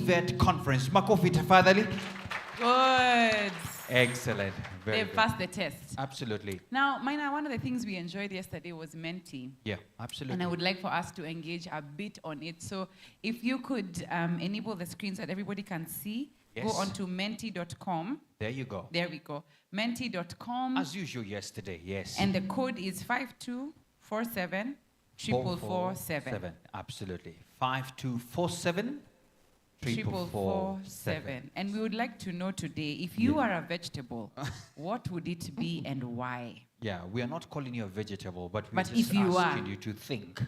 Tvet conference. Makofi tafadhali. Good. Excellent. Very They good. passed the test. Absolutely. Now, Mina, one of the things we enjoyed yesterday was Menti. Yeah, absolutely. And I would like for us to engage a bit on it. So if you could enable the screen so that everybody can see, Yes. go on to menti.com. There you go. There we go. Menti.com. As usual yesterday, yes. And the code is 5247 4447. Absolutely. 5247 447. And we would like to know today, if you are a vegetable, what would it be and why? Yeah, we are not calling you a vegetable, but we're just if you asking are. you to think.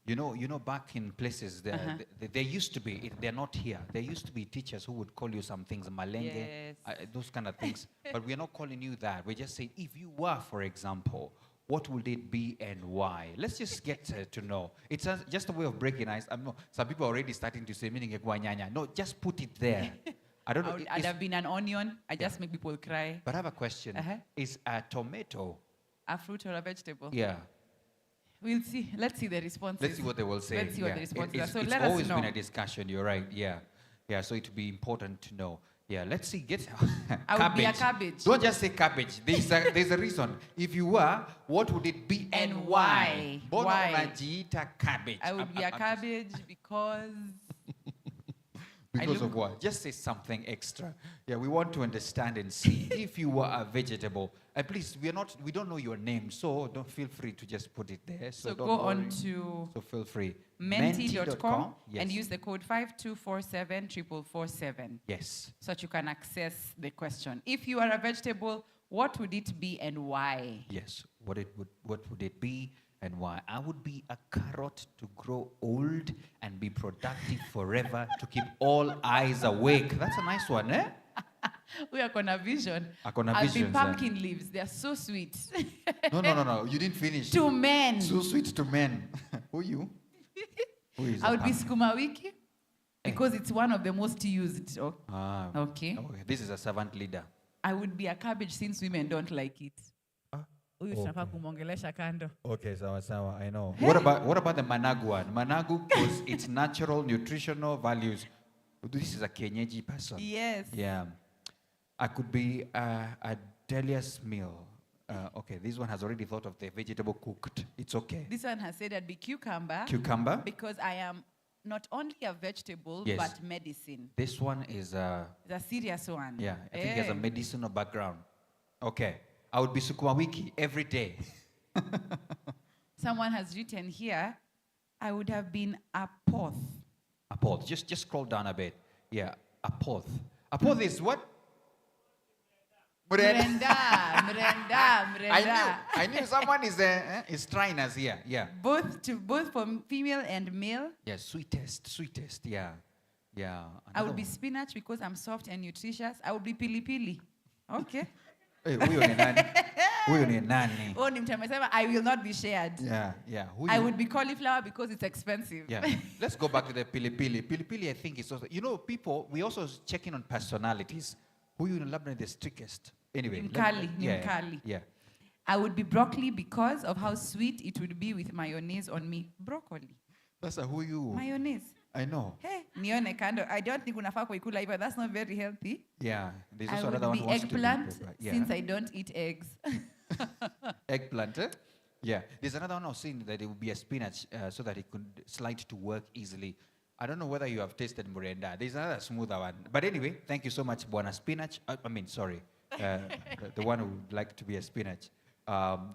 You know, back in places, there used to be, they're not here, there used to be teachers who would call you some things, malenge, Yes. those kind of things. But we're not calling you that. We're just saying, if you were, for example, what would it be and why? Let's just get to know. It's just a way of breaking ice. Some people are already starting to say, meaning nyanya. No, just put it there. I don't know. I'd have been an onion. I just make people cry. But I have a question. Is a tomato A fruit or a vegetable? Yeah. We'll see. Let's see the responses. Let's see what they will say. Let's see what the responses are. So it's let us always know. been a discussion, you're right. Yeah. Yeah, so it would be important to know. Yeah, let's see. Get I would be a cabbage. Don't just say cabbage. There's a reason. If you were, what would it be and why? Why? Unajiita cabbage. I would be a cabbage because... Because of what? Just say something extra. Yeah, we want to understand and see. If you were a vegetable, and please, we don't know your name, so don't feel free to just put it there. So go don't on worry. to So feel free. menti.com Yes. and use the code 5247 4447. Yes. So that you can access the question. If you are a vegetable, what would it be and why? Yes. What would it be and why? I would be a carrot to grow old and be productive forever, to keep all eyes awake. That's a nice one, eh? We are on a vision. I'll be I'll be pumpkin leaves. They are so sweet. No. You didn't finish. To men. So sweet to men. Who you? Who is I would be skuma wiki because it's one of the most used. Okay. Okay. This is a servant leader. I would be a cabbage since women don't like it. Okay, sawa, I know. What about the managu one? Managu, because its natural nutritional values. This is a Kenyeji person. Yes. Yeah. I could be a Delia's meal. Okay, this one has already thought of the vegetable cooked. It's okay. This one has said I'd be cucumber. Cucumber? Because I am not only a vegetable, Yes. but medicine. This one is It's a serious one. yeah, I think he has a medicinal background. Okay. I would be sukuma wiki every day. Someone has written here, I would have been a poth. A poth. Just scroll down a bit. Yeah, a poth. A poth is what? Mrenda. I knew someone is trying us here. Yeah. Both for female and male. Yeah, sweetest. Yeah. Yeah. I would be spinach because I'm soft and nutritious. I would be pili. Okay. Hey, huyo ni nani? Oh, ni mtu amesema, I will not be shared. Yeah. I would be cauliflower because it's expensive. Yeah. Let's go back to the pilipili. Pilipili, I think, is also, people, we also checking on personalities. Who you labda the strictest? Anyway. Mkali. Yeah. I would be broccoli because of how sweet it would be with mayonnaise on me. Broccoli. That's who you. Mayonnaise. I know. Hey, nione kando. I don't think unafaa kuikula hivyo. That's not very healthy. Yeah. There's I also would another one be who wants eggplant to be, since I don't eat eggs. Eggplant, eh? Yeah. There's another one I was saying that it would be a spinach so that it could slide to work easily. I don't know whether you have tasted Murenda. There's another smoother one. But anyway, thank you so much, Buana Spinach. The one who would like to be a spinach.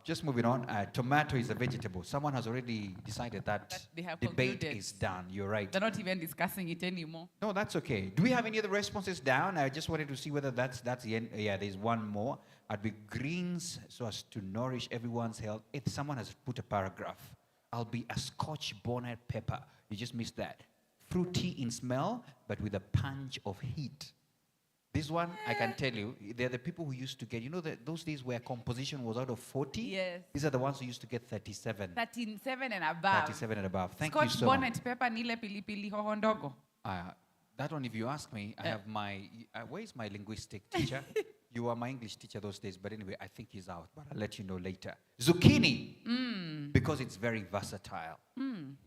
Just moving on, tomato is a vegetable. Someone has already decided that they have debate concluded. is done. You're right. They're not even discussing it anymore. No, that's okay. Do we have any other responses down? I just wanted to see whether that's the end. Yeah, there's one more. I'd be greens so as to nourish everyone's health. If someone has put a paragraph, I'll be a Scotch bonnet pepper. You just missed that. Fruity in smell, but with a punch of heat. This one, I can tell you, they're the people who used to get, those days where composition was out of 40? Yes. These are the ones who used to get 37. 37 and above. 37 and above. Thank Scotch you so bonnet much. pepper nile pilipili hoho ndogo. That one, if you ask me, I have where is my linguistic teacher? You were my English teacher those days, but anyway, I think he's out, but I'll let you know later. Zucchini, because it's very versatile.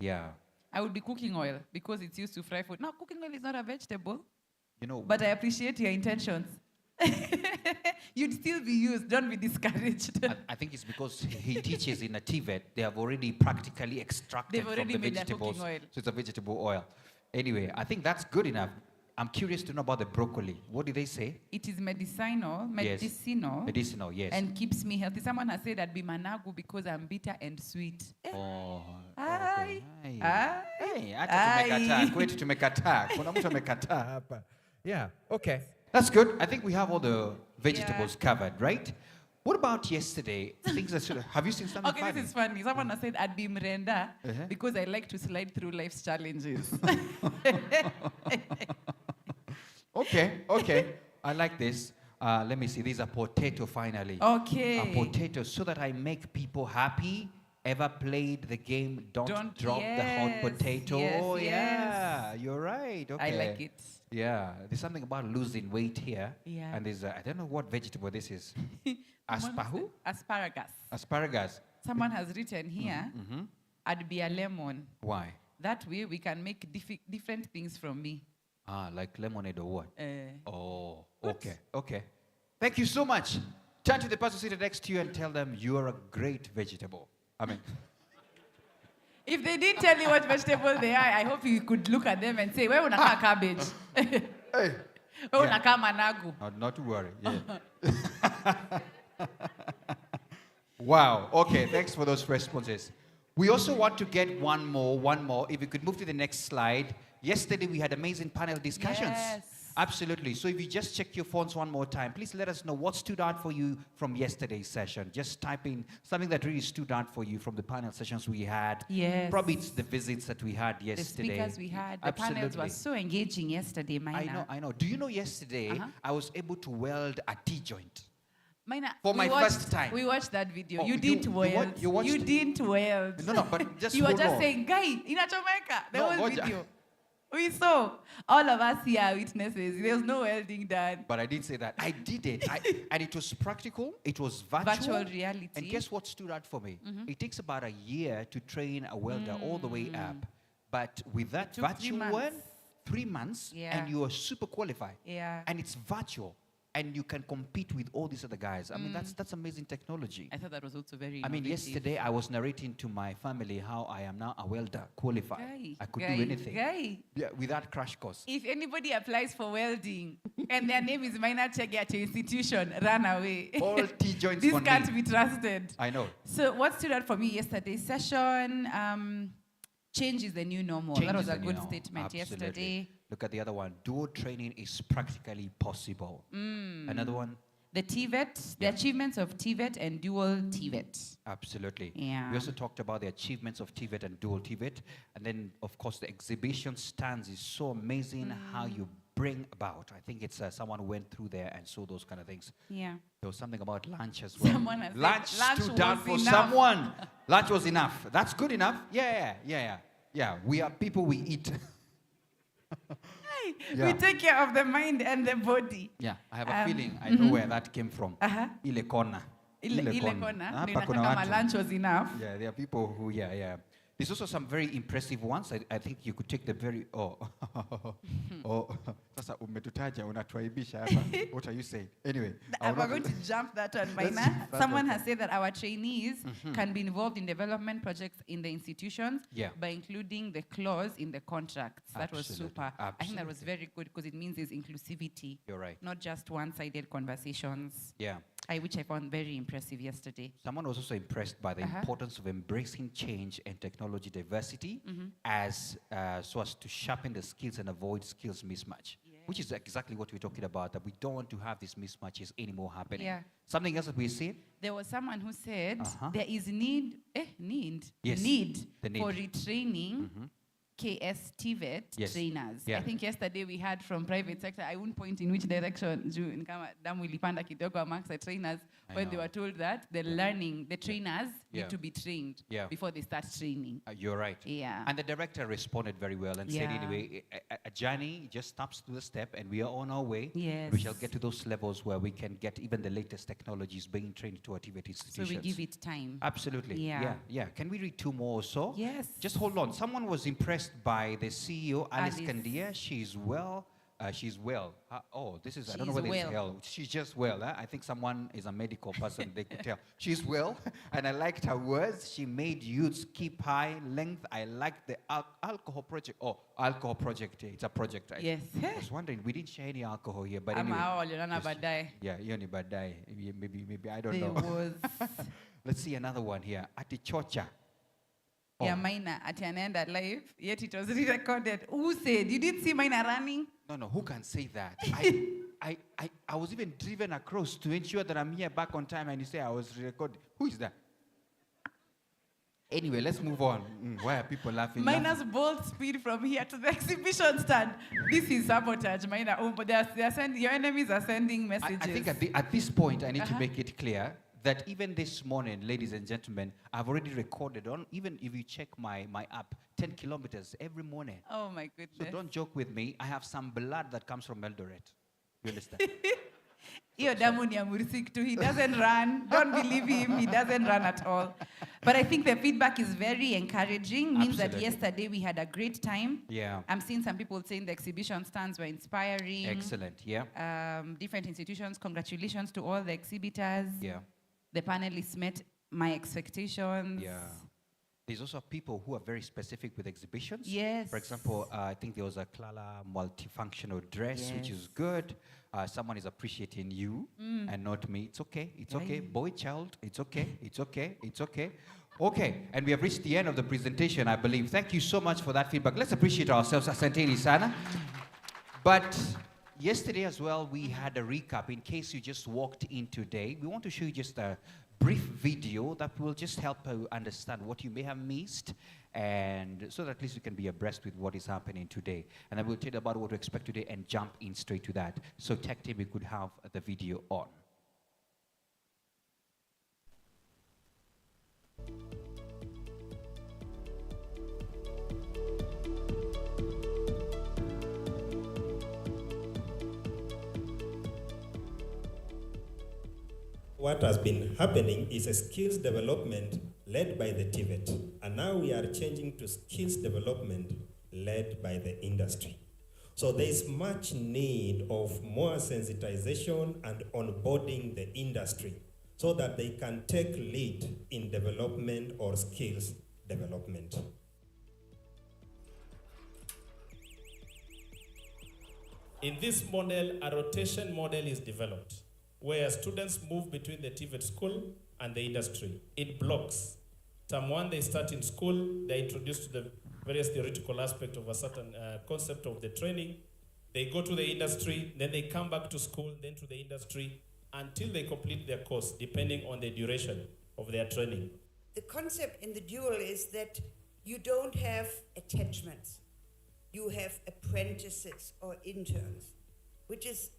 Yeah. I would be cooking oil because it's used to fry food. No, cooking oil is not a vegetable, You know, but I appreciate your intentions. You'd still be used. Don't be discouraged. I think it's because he teaches in a Tvet, they have already practically extracted They've already from the made their vegetables. cooking oil. So it's a vegetable oil. Anyway, I think that's good enough. I'm curious to know about the broccoli. What did they say? It is medicinal, Medicinal, yes. and keeps me healthy. Someone has said I'd be managu because I'm bitter and sweet. Oh, Aye. okay. Aye. Hey, hata Aye. tumekataa. Kwetu tumekataa. Kuna mtu amekataa hapa. Yeah, okay. That's good. I think we have all the vegetables covered, right? What about yesterday? Things that should have you seen something Okay, funny? this is funny. Someone has said I'd be mrenda Uh-huh. because I like to slide through life's challenges. Okay. I like this. Let me see. These are potato finally. Okay. A potato so that I make people happy. Ever played the game Don't Drop the Hot yes, Potato? yes, Oh, yes. yeah. You're right. Okay. I like it. Yeah. There's something about losing weight here. Yeah. And there's, I don't know what vegetable this is. Someone said Asparagus. Someone has written here, Mm-hmm. I'd be a lemon. Why? That way we can make different things from me. Like lemonade or what? Uh, Oh, okay. Thank you so much. Turn to the person seated next to you and tell them you are a great vegetable. I mean, If they didn't tell you what vegetable they are, I hope you could look at them and say, where unaka cabbage? hey. Where unaka managu? Not to worry. Yeah. Wow. Okay. Thanks for those responses. We also want to get one more. If you could move to the next slide. Yesterday we had amazing panel discussions. Yes. Absolutely. So if you just check your phones one more time, please let us know what stood out for you from yesterday's session. Just type in something that really stood out for you from the panel sessions we had. Yes. Probably it's the visits that we had The yesterday. speakers we had, the panels were so engaging yesterday, Maina. I know. Do you know yesterday Uh-huh. I was able to weld a T-joint? Maina, For we my watched- first time. We watched that video. Oh, you you- didn't you weld. you watched You it? didn't weld. No, but just You were hold just on. saying, guy, inachomeka. The No, whole Moja. video. We saw. All of us here are witnesses. There was no welding done. But I didn't say that. I did it. And it was practical. It was virtual. Virtual reality. And guess what stood out for me? It takes about a year to train a welder all the way up. But with that took 3 virtual months. one, 3 months, Yeah. and you are super qualified. Yeah. And it's virtual. And you can compete with all these other guys. I mean, that's amazing technology. I thought that was also very I mean, innovative. yesterday I was narrating to my family how I am now a welder, qualified. Guy, I could guy, do anything. Guy. Yeah, without crash course. If anybody applies for welding and their name is Minor Chege at your institution, run away. All T-joints This on can't me. be trusted. I know. So what stood out for me yesterday's session, change is the new normal. Change That was is a the new good normal. statement Absolutely. yesterday. Look at the other one. Dual training is practically possible. Another one. The Tvet, the achievements of Tvet and dual Tvet. Absolutely. Yeah. We also talked about the achievements of Tvet and dual Tvet. And then, of course, the exhibition stands is so amazing how you bring about. I think it's someone who went through there and saw those kind of things. Yeah. There was something about lunch as well. Someone has said lunch lunch stood down was for enough. someone. Lunch was enough. That's good enough. Yeah. We are people, we eat. Yeah. We take care of the mind and the body. Yeah, I have a feeling I know where that came from. Uh-huh. Ile kona. Ile kona, Hapa ndio kuna inataka watu. lunch was enough. Yeah, there are people who, yeah. There's also some very impressive ones. I think you could take the very, sasa umetutaja, unatuaibisha hapa. What are you saying? Anyway. We're going to jump that one, Let's Maina. jump that Someone one. has said that our trainees can be involved in development projects in the institutions Yeah. by including the clause in the contracts. That was Absolutely. super. I think that was Absolutely. very good because it means there's inclusivity, You're right. not just one-sided conversations. Yeah. Which I found very impressive yesterday. Someone was also impressed by the importance of embracing change and technology diversity as so as to sharpen the skills and avoid skills mismatch, which is exactly what we're talking about, that we don't want to have these mismatches anymore happening. Yeah. Something else that we see? There was someone who said there is Yes. need The need. for retraining KS Tvet Yes. trainers. Yeah. I think yesterday we had from private sector, I won't point in which direction, juu ni kama damu ilipanda kidogo amongst the trainers, I when they know. were told that the trainers Yeah. need to be trained Yeah. before they start training. You're right. Yeah. And the director responded very well and said, Yeah. anyway, a journey just stops to the step and we are on our way. Yes. We shall get to those levels where we can get even the latest technologies being trained to our TVET So institutions. we give it time. Absolutely. Yeah. Yeah. Can we read 2 more or so? Yes. Just hold on. Someone was impressed addressed by the CEO, Alice Alice. Kandia. She's well. She's well. This is, I don't know She's whether it's well. hell. She's just well. I think someone is a medical person, they could tell. She's well, and I liked her words. She made youths keep high length. I liked the alcohol project. Oh, alcohol project. It's a project, right? Yes. I was wondering, we didn't share any alcohol here, but Ama anyway. hao waliona just- baadaye. Yeah, yoni badai. Maybe, I don't There know. was Let's see another one here. Atichocha. yeah, Maina ati anaenda live, yet it was re-recorded. Who said? You didn't see Maina running? No, who can say that? I was even driven across to ensure that I'm here back on time, and you say I was recording. Who is that? Anyway, let's move on. Why are people laughing? Mina's bold speed from here to the exhibition stand. This is sabotage, Mina. Oh, but they're sending, your enemies are sending messages. I think at this point, I need to make it clear that even this morning, ladies and gentlemen, I've already recorded on, even if you check my app, 10 kilometers every morning. Oh my goodness. So don't joke with me. I have some blood that comes from Eldoret. You understand? Iyo damu ni ya Mursik too. He doesn't run. Don't believe him. He doesn't run at all. But I think the feedback is very encouraging. Means that Absolutely. yesterday we had a great time. Yeah. I'm seeing some people saying the exhibition stands were inspiring. Excellent. Yeah. Different institutions, congratulations to all the exhibitors. Yeah. The panelists met my expectations. Yeah. There's also people who are very specific with exhibitions. Yes. For example, I think there was a Klala multifunctional dress, which is Yes. good. Someone is appreciating you and not me. It's okay. It's okay. Right. Boy, child. It's okay. It's okay. It's okay. Okay. And we have reached the end of the presentation, I believe. Thank you so much for that feedback. Let's appreciate ourselves. Asanteni sana. But yesterday as well, we had a recap. In case you just walked in today, we want to show you just a brief video that will just help you understand what you may have missed, and so that at least you can be abreast with what is happening today. And then we'll tell you about what to expect today and jump in straight to that. So tech team, we could have the video on. What has been happening is a skills development led by the Tvet, and now we are changing to skills development led by the industry. So there is much need of more sensitization and onboarding the industry so that they can take lead in development or skills development. In this model, a rotation model is developed, where students move between the Tvet school and the industry in blocks. Term 1, they start in school, they're introduced to the various theoretical aspects of a certain concept of the training. They go to the industry, then they come back to school, then to the industry, until they complete their course, depending on the duration of their training. The concept in the dual is that you don't have attachments. You have apprentices or interns, which is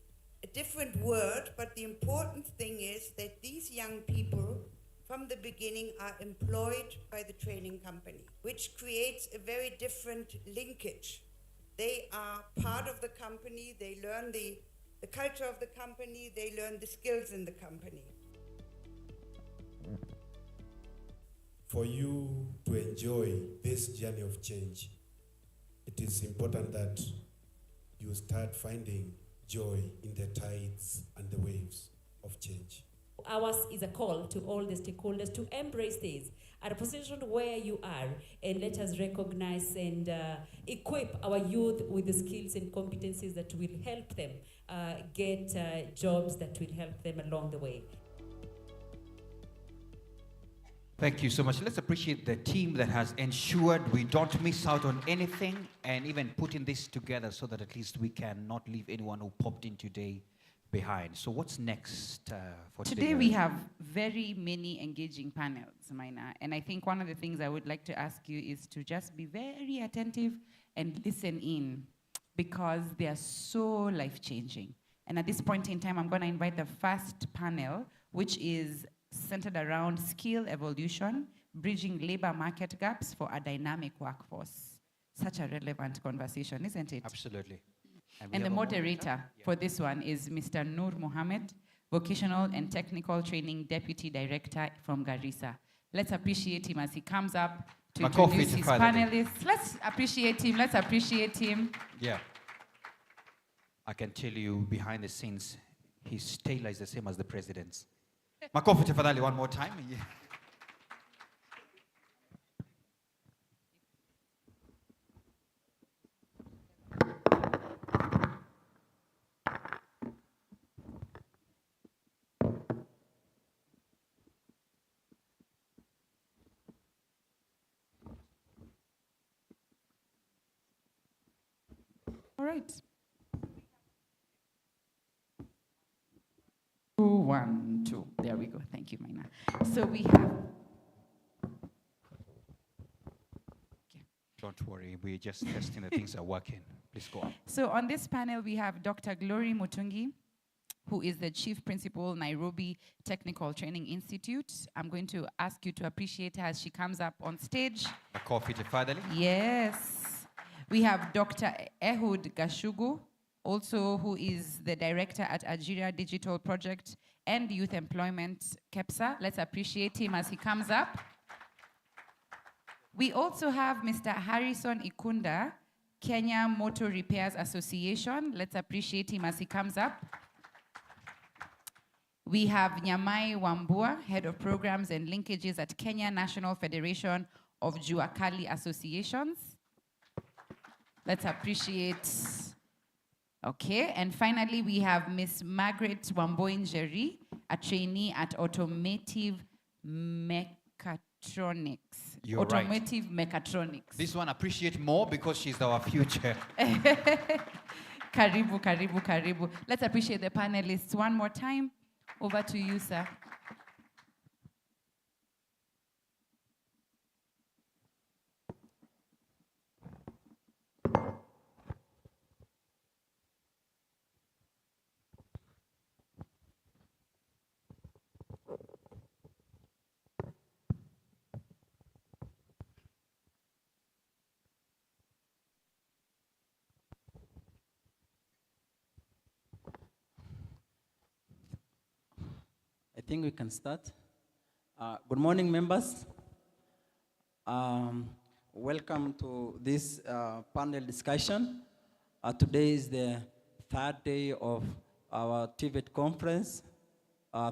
a different word, but the important thing is that these young people from the beginning are employed by the training company, which creates a very different linkage. They are part of the company, they learn the culture of the company, they learn the skills in the company. For you to enjoy this journey of change, it is important that you start finding joy in the tides and the waves of change. Ours is a call to all the stakeholders to embrace this at a position where you are, and let us recognize and equip our youth with the skills and competencies that will help them get jobs that will help them along the way. Thank you so much. Let's appreciate the team that has ensured we don't miss out on anything, and even putting this together so that at least we can not leave anyone who popped in today behind. So what's next for today? Today we have very many engaging panels, Maina, and I think one of the things I would like to ask you is to just be very attentive and listen in, because they are so life-changing. And at this point in time, I'm going to invite the first panel, which is centered around skill evolution, bridging labor market gaps for a dynamic workforce. Such a relevant conversation, isn't it? Absolutely. we And the have a moderator for this one is Mr. Noor Mohammed, Vocational and Technical Training Deputy Director from Garissa. Let's appreciate him as he comes up to Makofi introduce his tafadhali. panelists. Let's appreciate him. Let's appreciate him. Yeah. I can tell you behind the scenes, his tailor is the same as the president's. Makofi tafadhali one more time. Yeah. All right. 2, 1, 2. There we go. Thank you, Maina. So we have. Don't worry, we're just testing that things are working. Please go on. So on this panel, we have Dr. Glory Mutungi, who is the Chief Principal, Nairobi Technical Training Institute. I'm going to ask you to appreciate her as she comes up on stage. Makofi tafadhali. Yes. We have Dr. Ehud Gashugu, also who is the director at Algeria Digital Project and Youth Employment, KEPSA. Let's appreciate him as he comes up. We also have Mr. Harrison Ikunda, Kenya Motor Repairs Association. Let's appreciate him as he comes up. We have Nyamai Wambua, Head of Programs and Linkages at Kenya National Federation of Juakali Associations. Let's appreciate. Okay, and finally we have Miss Margaret Wamboinjeri, a trainee at Automotive Mechatronics. You're right. Automotive Mechatronics. This one appreciate more because she's our future. Karibu, karibu, karibu. Let's appreciate the panelists one more time. Over to you, sir. I think we can start. Good morning, members. Welcome to this panel discussion. Today is the third day of our Tvet conference.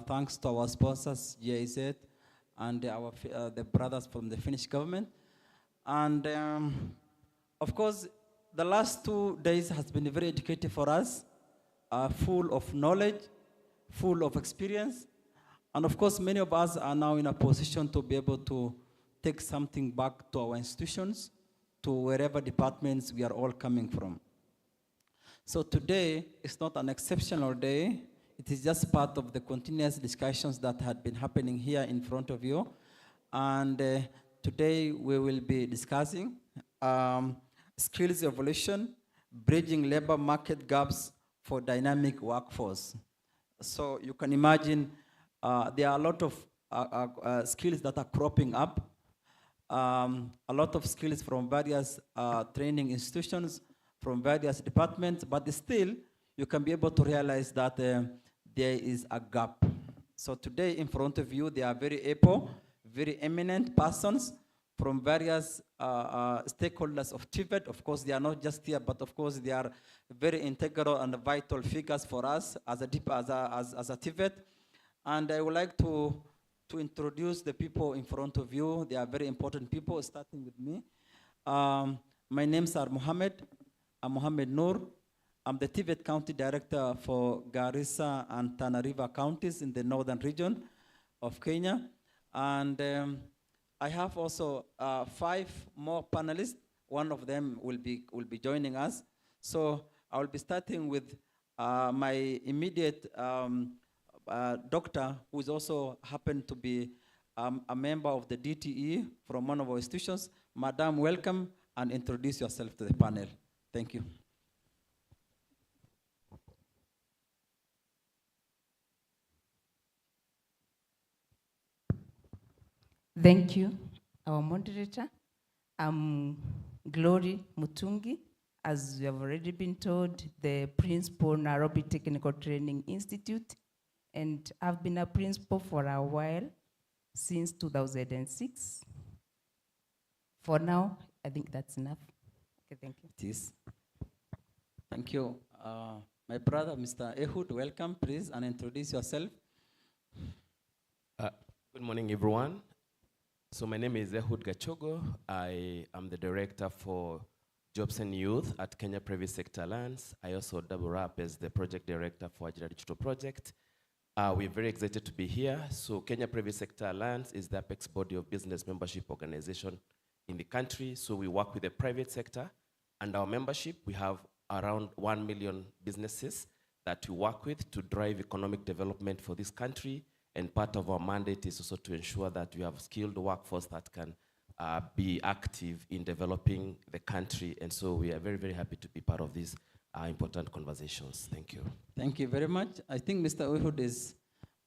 Thanks to our sponsors, GIZ, and the brothers from the Finnish government. And of course, the last 2 days has been very educative for us, full of knowledge, full of experience. And of course, many of us are now in a position to be able to take something back to our institutions, to wherever departments we are all coming from. So today is not an exceptional day. It is just part of the continuous discussions that had been happening here in front of you. And today we will be discussing skills evolution, bridging labor market gaps for dynamic workforce. So you can imagine there are a lot of skills that are cropping up, a lot of skills from various training institutions, from various departments, but still you can be able to realize that there is a gap. So today in front of you, there are very able, very eminent persons from various stakeholders of Tvet. Of course, they are not just here, but of course they are very integral and vital figures for us as a Tvet. And I would like to introduce the people in front of you. They are very important people, starting with me. My names are Mohammed. I'm Mohammed Noor. I'm the Tvet County Director for Garissa and Tana River counties in the northern region of Kenya. And I have also 5 more panelists. One of them will be joining us. So I will be starting with my immediate doctor, who is also happened to be a member of the DTE from one of our institutions. Madam, welcome, and introduce yourself to the panel. Thank you. Thank you, our moderator. I'm Glory Mutungi, as you have already been told, the principal Nairobi Technical Training Institute, and I've been a principal for a while, since 2006. For now, I think that's enough. Okay, thank you. It is. Thank you. My brother, Mr. Ehud, welcome, please, and introduce yourself. Good morning, everyone. So my name is Ehud Gachogo. I am the director for Jobs and Youth at Kenya Private Sector Alliance. I also double up as the project director for Agile Digital Project. We're very excited to be here. So Kenya Private Sector Alliance is the apex body of business membership organization in the country. So we work with the private sector, and our membership, we have around 1 million businesses that we work with to drive economic development for this country. And part of our mandate is also to ensure that we have skilled workforce that can be active in developing the country. And so we are very, very happy to be part of these important conversations. Thank you. Thank you very much. I think Mr. Ehud is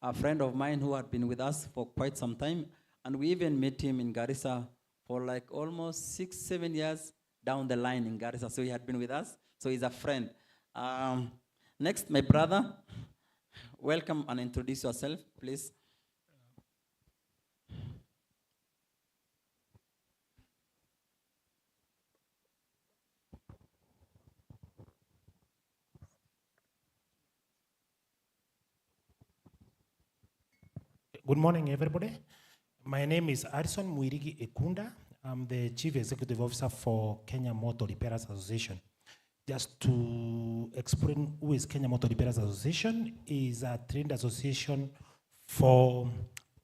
a friend of mine who had been with us for quite some time. And we even met him in Garissa for like almost 6-7 years down the line in Garissa. So he had been with us. So he's a friend. Next, my brother. Welcome and introduce yourself, please. Good morning, everybody. My name is Arison Muirigi Ekunda. I'm the Chief Executive Officer for Kenya Motor Repairers Association. Just to explain who is Kenya Motor Repairers Association, is a trained association for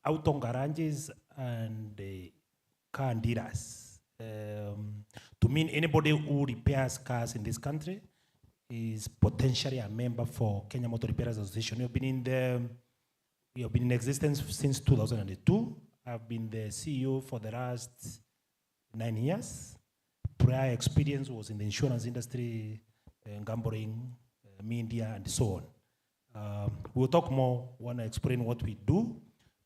auto garages and car dealers. To mean anybody who repairs cars in this country is potentially a member for Kenya Motor Repairers Association. We have been in existence since 2002. I've been the CEO for the last 9 years. Prior experience was in the insurance industry, gambling, media, and so on. We'll talk more when I explain what we do,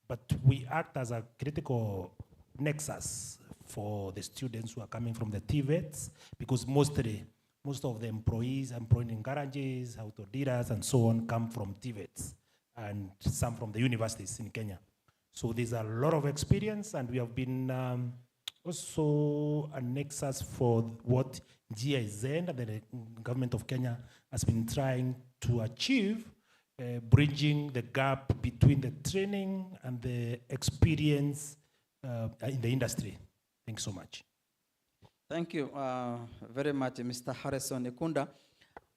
but we act as a critical nexus for the students who are coming from the Tvets, because most of the employees employed in garages, auto dealers, and so on come from Tvets, and some from the universities in Kenya. So there's a lot of experience, and we have been also a nexus for what GIZ and the government of Kenya has been trying to achieve, bridging the gap between the training and the experience in the industry. Thanks so much. Thank you very much, Mr. Harrison Ekunda.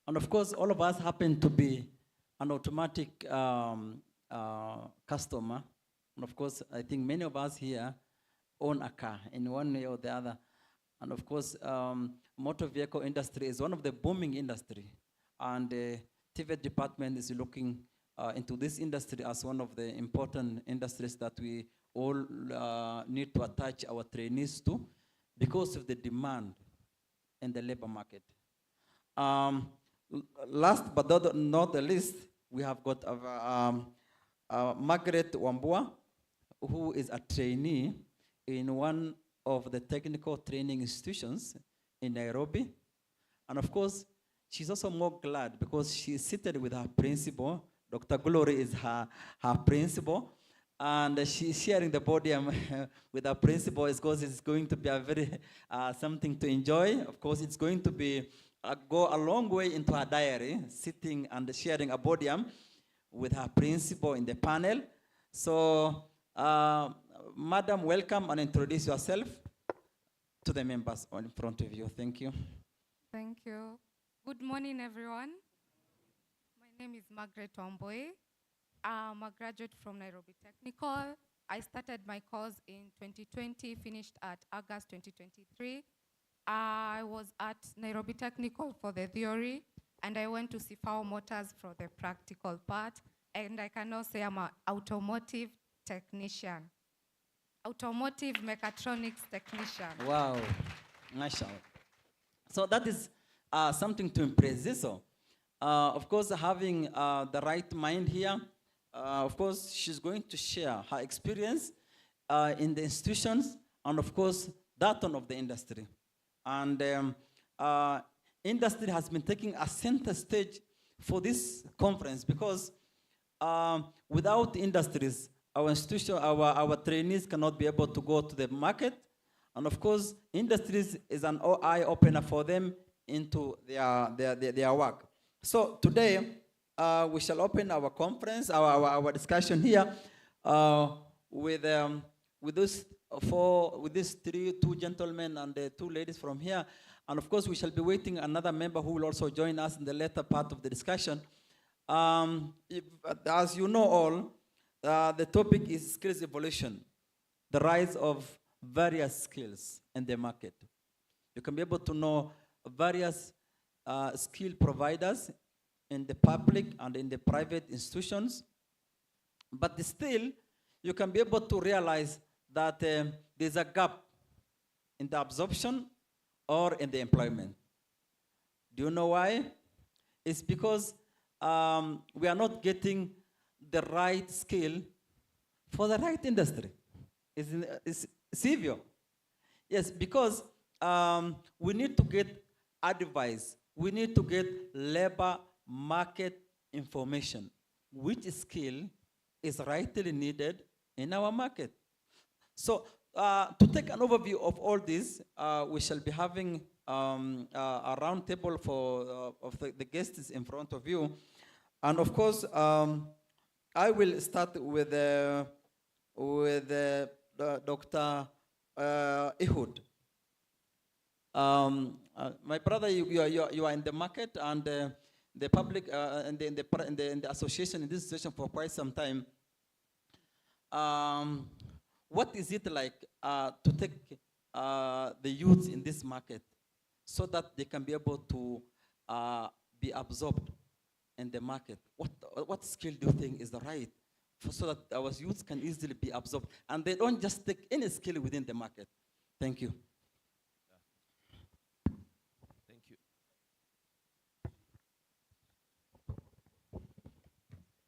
And of course, all of us happen to be an automatic customer. And of course, I think many of us here own a car in one way or the other. And of course, motor vehicle industry is one of the booming industry. And the Tvet department is looking into this industry as one of the important industries that we all need to attach our trainees to because of the demand in the labor market. Last but not the least, we have got Margaret Wambua, who is a trainee in one of the technical training institutions in Nairobi. And of course, she's also more glad because she's seated with her principal. Dr. Glory is her principal. And she's sharing the podium with her principal because it's going to be a very something to enjoy. Of course, it's going to be go a long way into her diary, sitting and sharing a podium with her principal in the panel. So, Madam, welcome and introduce yourself to the members in front of you. Thank you. Thank you. Good morning, everyone. My name is Margaret Wambui. I'm a graduate from Nairobi Technical. I started my course in 2020, finished at August 2023. I was at Nairobi Technical for the theory, and I went to Sifao Motors for the practical part. And I can now say I'm an automotive technician. Automotive mechatronics technician. Wow, mashallah. So that is something to impress this. Of course, having the right mind here, of course, she's going to share her experience in the institutions and, of course, that one of the industry. And industry has been taking a center stage for this conference because without industries, our institution, our trainees cannot be able to go to the market, And of course, industries is an eye opener for them into their work. So today, we shall open our conference, our discussion here with those with these two gentlemen and the two ladies from here. And of course, we shall be waiting another member who will also join us in the later part of the discussion. As you know all, the topic is skills evolution, the rise of various skills in the market. You can be able to know various skill providers in the public and in the private institutions, but still, you can be able to realize that there's a gap in the absorption or in the employment. Do you know why? It's because we are not getting the right skill for the right industry. It's severe. Yes, because we need to get advice. We need to get labor market information. Which skill is rightly needed in our market? So to take an overview of all this, we shall be having a round table for of the guests in front of you. And of course, I will start with Dr. Ehud. My brother, you are in the market and the public and in the association, in this association for quite some time. What is it like to take the youths in this market so that they can be able to be absorbed in the market? What skill do you think is the right so that our youths can easily be absorbed and they don't just take any skill within the market? Thank you. Thank you.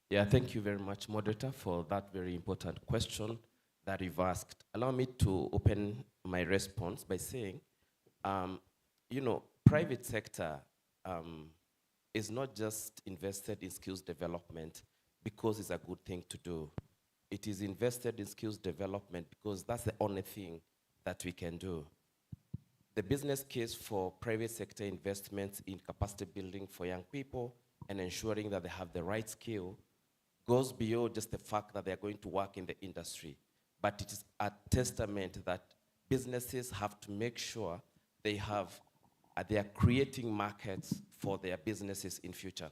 Yeah, thank you very much, moderator, for that very important question that you've asked. Allow me to open my response by saying, private sector is not just invested in skills development because it's a good thing to do. It is invested in skills development because that's the only thing that we can do. The business case for private sector investments in capacity building for young people and ensuring that they have the right skill goes beyond just the fact that they're going to work in the industry. But it is a testament that businesses have to make sure they are creating markets for their businesses in future.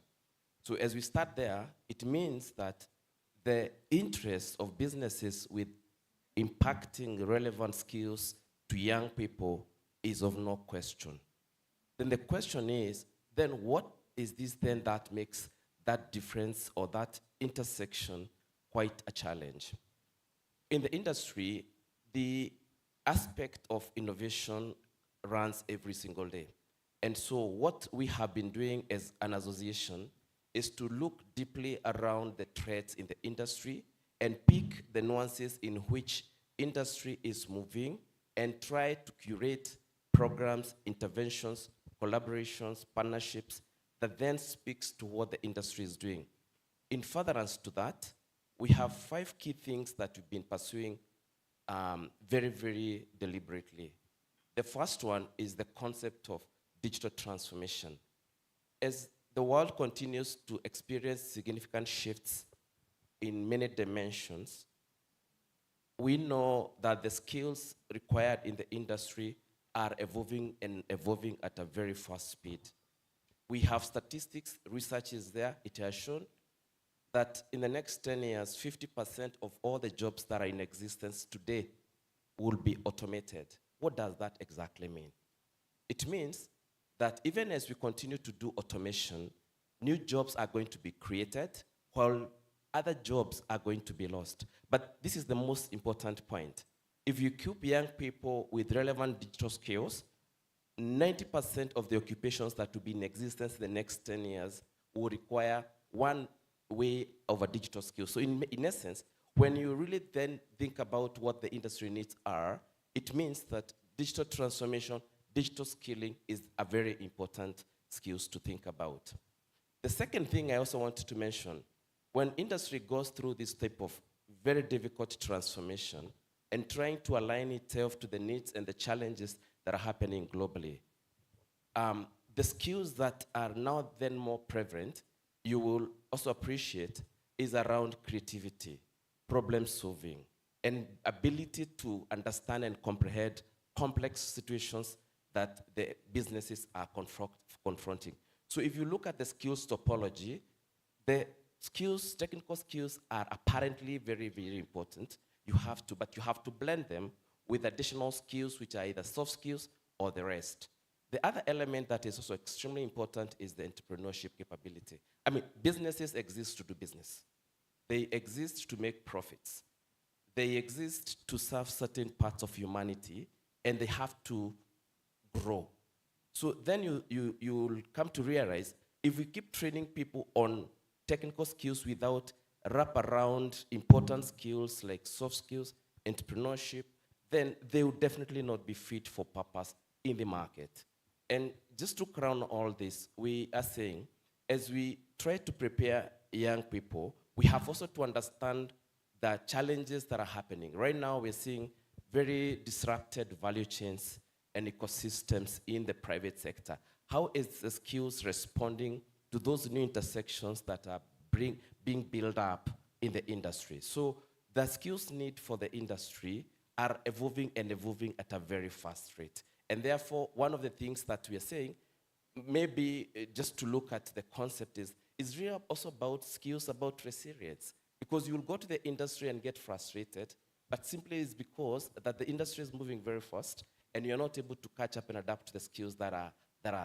So as we start there, it means that the interest of businesses with impacting relevant skills to young people is of no question. Then the question is, then what is this then that makes that difference or that intersection quite a challenge? In the industry, the aspect of innovation runs every single day. And so what we have been doing as an association is to look deeply around the threats in the industry and pick the nuances in which industry is moving and try to curate programs, interventions, collaborations, partnerships that then speaks to what the industry is doing. In furtherance to that, we have 5 key things that we've been pursuing very, very deliberately. The first one is the concept of digital transformation. As the world continues to experience significant shifts in many dimensions, we know that the skills required in the industry are evolving and evolving at a very fast speed. We have statistics, research is there, it has shown that in the next 10 years, 50% of all the jobs that are in existence today will be automated. What does that exactly mean? It means that even as we continue to do automation, new jobs are going to be created while other jobs are going to be lost. But this is the most important point. If you keep young people with relevant digital skills, 90% of the occupations that will be in existence in the next 10 years will require one way of a digital skill. So in essence, when you really then think about what the industry needs are, it means that digital transformation, digital skilling is a very important skills to think about. The second thing I also wanted to mention, when industry goes through this type of very difficult transformation, and trying to align itself to the needs and the challenges that are happening globally. The skills that are now then more prevalent, you will also appreciate, is around creativity, problem solving, and ability to understand and comprehend complex situations that the businesses are confronting. So if you look at the skills topology, the skills, technical skills are apparently very, very important. But you have to blend them with additional skills, which are either soft skills or the rest. The other element that is also extremely important is the entrepreneurship capability. I mean, businesses exist to do business. They exist to make profits. They exist to serve certain parts of humanity, and they have to grow. So then you'll come to realize, if we keep training people on technical skills without wrap-around important skills like soft skills, entrepreneurship, then they will definitely not be fit for purpose in the market. And just to crown all this, we are saying, as we try to prepare young people, we have also to understand the challenges that are happening. Right now, we're seeing very disrupted value chains and ecosystems in the private sector. How is the skills responding to those new intersections that are being built up in the industry? So the skills need for the industry are evolving and evolving at a very fast rate. And therefore, one of the things that we are saying, maybe just to look at the concept is really also about skills, about resilience. Because you'll go to the industry and get frustrated, but simply it's because that the industry is moving very fast and you're not able to catch up and adapt to the skills that are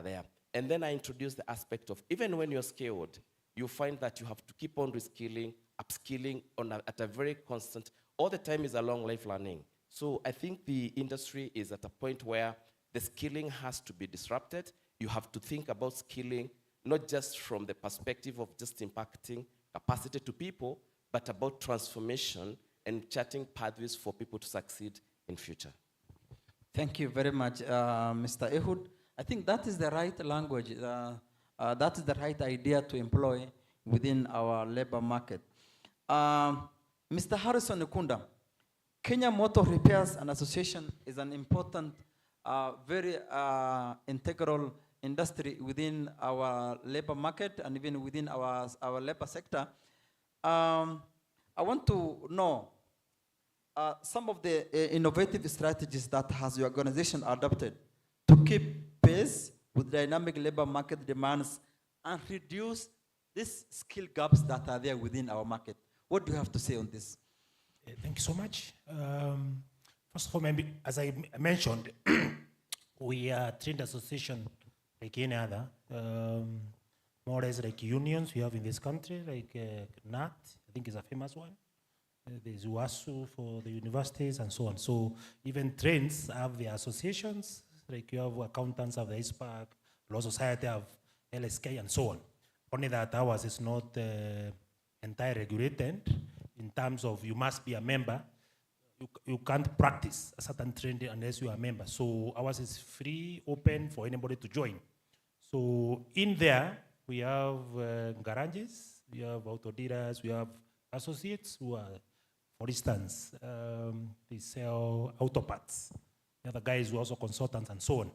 there. And then I introduce the aspect of, even when you're skilled, you find that you have to keep on reskilling, upskilling at a very constant, all the time is a long life learning. So I think the industry is at a point where the skilling has to be disrupted. You have to think about skilling, not just from the perspective of just impacting capacity to people, but about transformation and charting pathways for people to succeed in future. Thank you very much, Mr. Ehud. I think that is the right language, that is the right idea to employ within our labor market. Mr. Harrison Ukunda, Kenya Motor Repairs and Association is an important, very integral industry within our labor market and even within our labor sector. I want to know some of the innovative strategies that has your organization adopted to keep pace with dynamic labor market demands and reduce these skill gaps that are there within our market. What do you have to say on this? Thank you so much. First of all, maybe, as I mentioned, we are a trained association like any other, more or less like unions we have in this country, like NAT, I think is a famous one. There's UASU for the universities and so on. So even trades have their associations, like you have accountants have the ISPAC, Law Society have LSK and so on. Only that ours is not entirely regulated in terms of you must be a member. You can't practice a certain trend unless you are a member. So ours is free, open for anybody to join. So in there, we have garages, we have auto dealers, we have associates who are, for instance, they sell auto parts. The other guys who are also consultants and so on.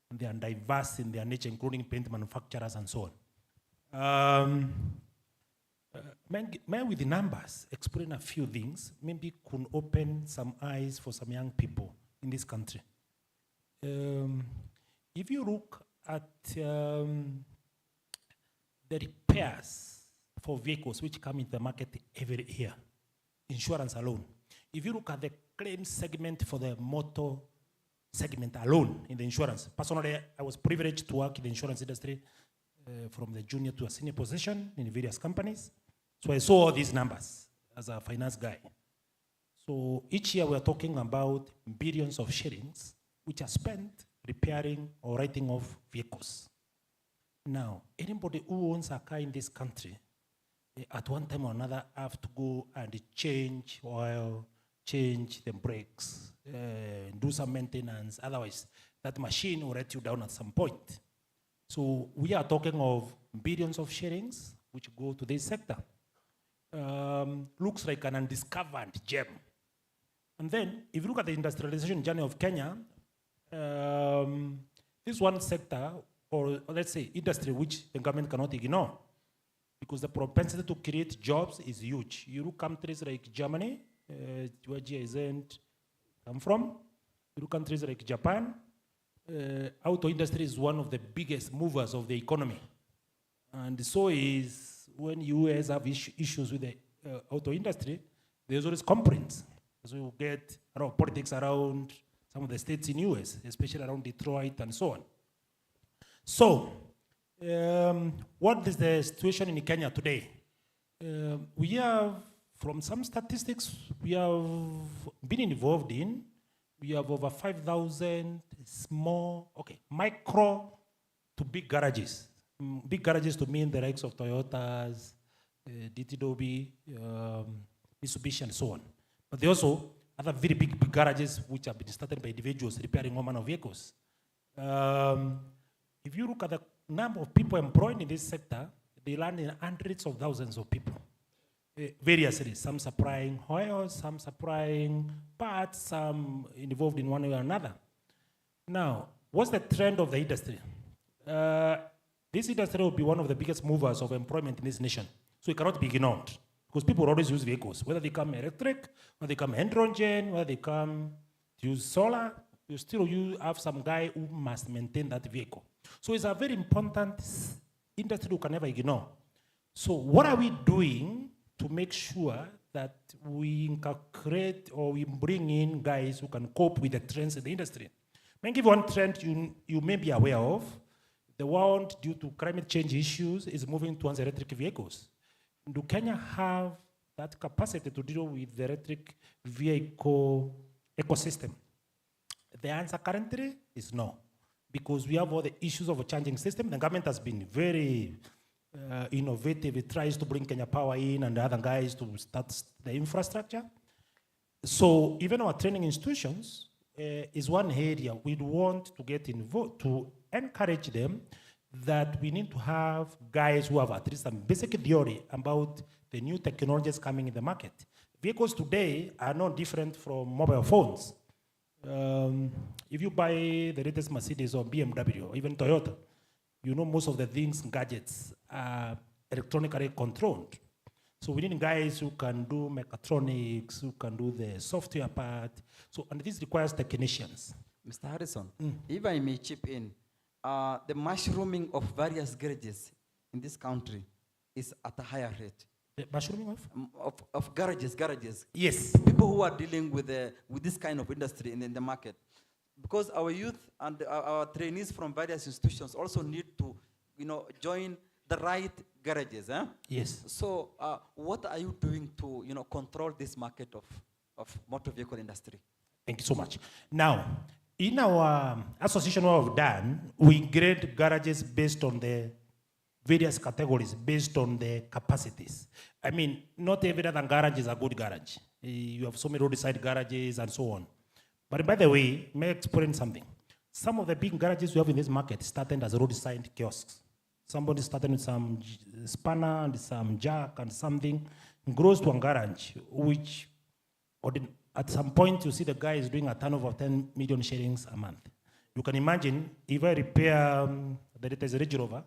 And they are diverse in their nature, including paint manufacturers and so on. May with the numbers explain a few things, maybe could open some eyes for some young people in this country. If you look at the repairs for vehicles which come into the market every year, insurance alone. If you look at the claim segment for the motor segment alone in the insurance, personally, I was privileged to work in the insurance industry from the junior to a senior position in various companies. So I saw all these numbers as a finance guy. So each year we're talking about billions of shillings which are spent repairing or writing off vehicles. Now, anybody who owns a car in this country, at one time or another have to go and change oil, change the brakes, do some maintenance. Otherwise, that machine will let you down at some point. So we are talking of billions of shillings which go to this sector. Looks like an undiscovered gem. And then, if you look at the industrialization journey of Kenya, this one sector, or let's say industry, which the government cannot ignore, because the propensity to create jobs is huge. You look countries like Germany, where GIZ come from. You look countries like Japan. Auto industry is one of the biggest movers of the economy. And so is when US have issues with the auto industry, there's always complaints. So you get a lot of politics around some of the states in US, especially around Detroit and so on. So, what is the situation in Kenya today? We have, from some statistics we have been involved in, we have over 5,000 small, micro to big garages. Big garages to mean the likes of Toyotas, DT Dobby, Mitsubishi, and so on. But there also other very big garages which have been started by individuals repairing all manner of vehicles. If you look at the number of people employed in this sector, they land in hundreds of thousands of people. Variously, some supplying oil, some supplying parts, some involved in one way or another. Now, what's the trend of the industry? This industry will be one of the biggest movers of employment in this nation. So it cannot be ignored, because people always use vehicles, whether they come electric, whether they come hydrogen, whether they come to use solar, you have some guy who must maintain that vehicle. So it's a very important industry you can never ignore. So what are we doing to make sure that we incorporate or we bring in guys who can cope with the trends in the industry? Let me give one trend you may be aware of. The world, due to climate change issues, is moving towards electric vehicles. Do Kenya have that capacity to deal with the electric vehicle ecosystem? The answer currently is no, because we have all the issues of a charging system. The government has been very innovative. It tries to bring Kenya Power in and the other guys to start the infrastructure. So even our training institutions is one area we'd want to get involved, to encourage them that we need to have guys who have at least some basic theory about the new technologies coming in the market. Vehicles today are not different from mobile phones. If you buy the latest Mercedes or BMW or even Toyota, you know most of the things, gadgets, are electronically controlled. So we need guys who can do mechatronics, who can do the software part. So, and this requires technicians. Mr. Harrison, if I may chip in, the mushrooming of various garages in this country is at a higher rate. The mushrooming of garages. Yes. People who are dealing with this kind of industry in the market. Because our youth and our trainees from various institutions also need to, join the right garages. Yes. So what are you doing to, control this market of motor vehicle industry? Thank you so much. Now, in our association, what we've done, we grade garages based on the various categories, based on the capacities. I mean, not every other garage is a good garage. You have so many roadside garages and so on. But by the way, may I explain something? Some of the big garages we have in this market started as roadside kiosks. Somebody started with some spanner and some jack and something, grows to a garage, which at some point you see the guy is doing a turnover of 10 million shillings a month. You can imagine if I repair the latest Range Rover,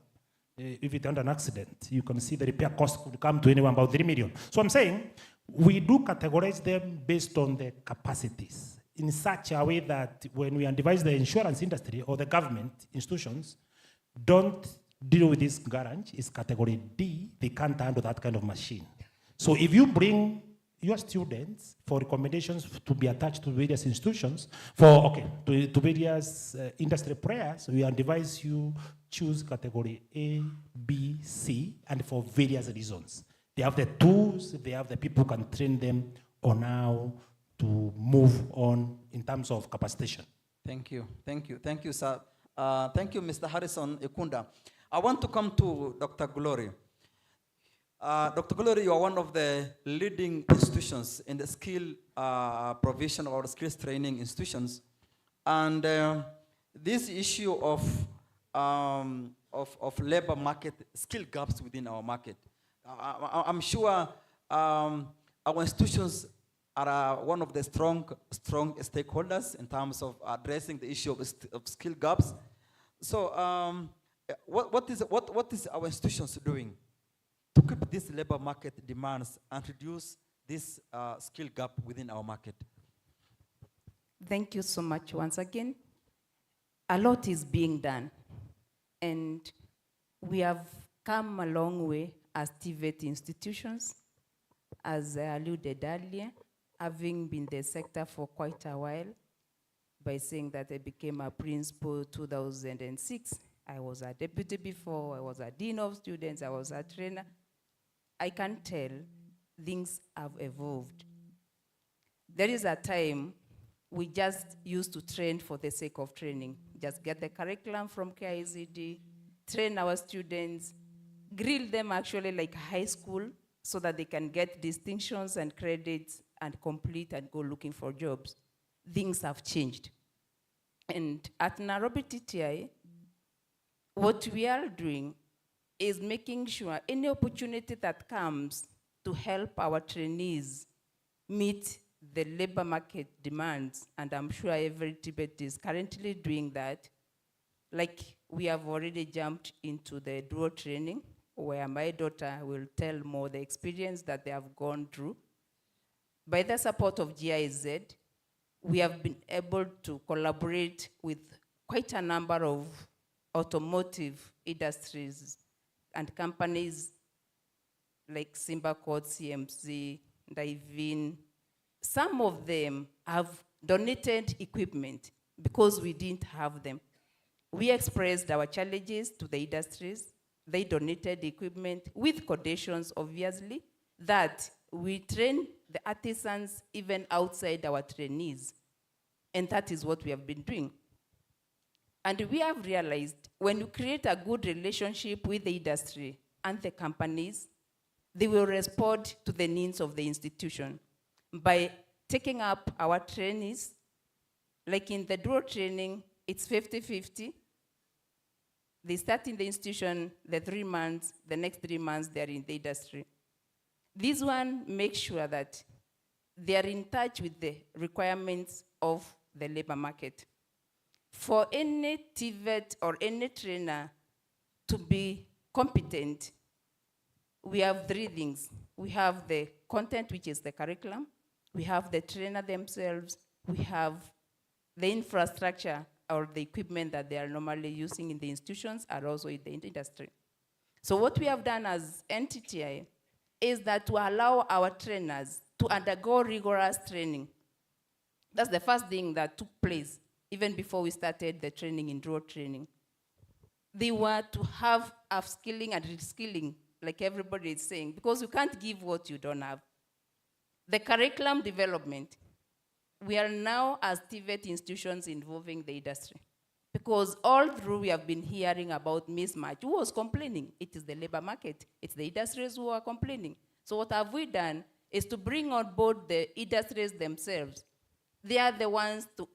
if it had an accident, you can see the repair cost could come to anyone about 3 million. So I'm saying we do categorize them based on the capacities in such a way that when we advise the insurance industry or the government institutions, don't deal with this garage, is category D, they can't handle that kind of machine. So if you bring your students for recommendations to be attached to various institutions, to various industry players, we advise you choose category A, B, C, and for various reasons. They have the tools, they have the people who can train them on how to move on in terms of capacitation. Thank you, sir. Thank you, Mr. Harrison Ekunda. I want to come to Dr. Glory. Dr. Glory, you are one of the leading institutions in the skill provision or skills training institutions. And this issue of labor market, skill gaps within our market, I'm sure our institutions are one of the strong stakeholders in terms of addressing the issue of skill gaps. So what is our institutions doing to keep this labor market demands and reduce this skill gap within our market? Thank you so much once again. A lot is being done, and we have come a long way as Tvet institutions, as I alluded earlier, having been in the sector for quite a while, by saying that I became a principal 2006. I was a deputy before, I was a dean of students, I was a trainer. I can tell things have evolved. There is a time we just used to train for the sake of training. Just get the curriculum from KICD, train our students, grill them actually like high school so that they can get distinctions and credits and complete and go looking for jobs. Things have changed. And at Nairobi TTI, what we are doing is making sure any opportunity that comes to help our trainees meet the labor market demands, and I'm sure every Tibet is currently doing that. Like, we have already jumped into the dual training, where my daughter will tell more the experience that they have gone through. By the support of GIZ, we have been able to collaborate with quite a number of automotive industries and companies like Simbacort, CMC, Divin. Some of them have donated equipment because we didn't have them. We expressed our challenges to the industries. They donated equipment with conditions, obviously, that we train the artisans even outside our trainees. And that is what we have been doing. And we have realized when you create a good relationship with the industry and the companies, they will respond to the needs of the institution by taking up our trainees. Like in the dual training, it's 50-50. They start in the institution the 3 months, the next 3 months they're in the industry. This one makes sure that they are in touch with the requirements of the labor market. For any Tvet or any trainer to be competent, we have 3 things. We have the content, which is the curriculum. We have the trainer themselves. We have the infrastructure or the equipment that they are normally using in the institutions are also in the industry. So what we have done as NTTI is that to allow our trainers to undergo rigorous training. That's the first thing that took place even before we started the training in dual training. They were to have upskilling and reskilling, like everybody is saying, because you can't give what you don't have. The curriculum development, we are now as Tvet institutions involving the industry. Because all through we have been hearing about mismatch. Who was complaining? It is the labor market. It's the industries who are complaining. So what have we done is to bring on board the industries themselves. They are the ones to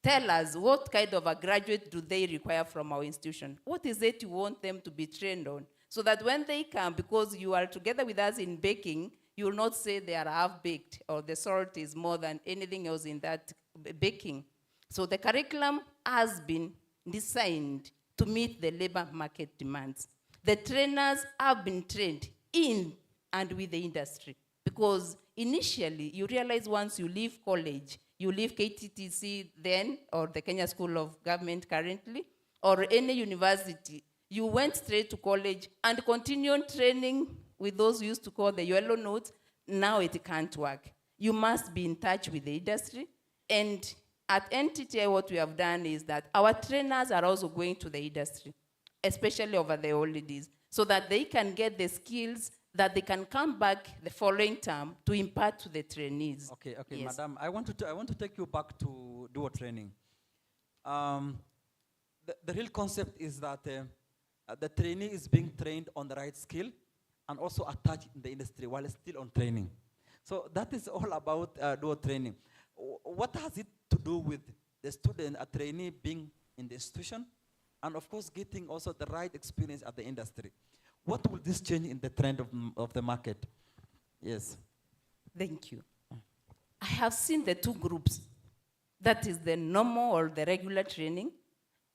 tell us what kind of a graduate do they require from our institution. What is it you want them to be trained on? So that when they come, because you are together with us in baking, you will not say they are half-baked or the salt is more than anything else in that baking. So the curriculum has been designed to meet the labor market demands. The trainers have been trained in and with the industry. Because initially, you realize once you leave college, you leave KTTC then, or the Kenya School of Government currently, or any university, you went straight to college and continued training with those who used to call the yellow notes. Now it can't work. You must be in touch with the industry. And at NTTI, what we have done is that our trainers are also going to the industry, especially over the holidays, so that they can get the skills that they can come back the following term to impart to the trainees. Okay, Yes. Madam, I want to take you back to dual training. The real concept is that the trainee is being trained on the right skill and also attached in the industry while still on training. So that is all about dual training. What has it to do with the student, a trainee being in the institution, and of course getting also the right experience at the industry? What will this change in the trend of the market? Yes. Thank you. I have seen the two groups. That is the normal or the regular training,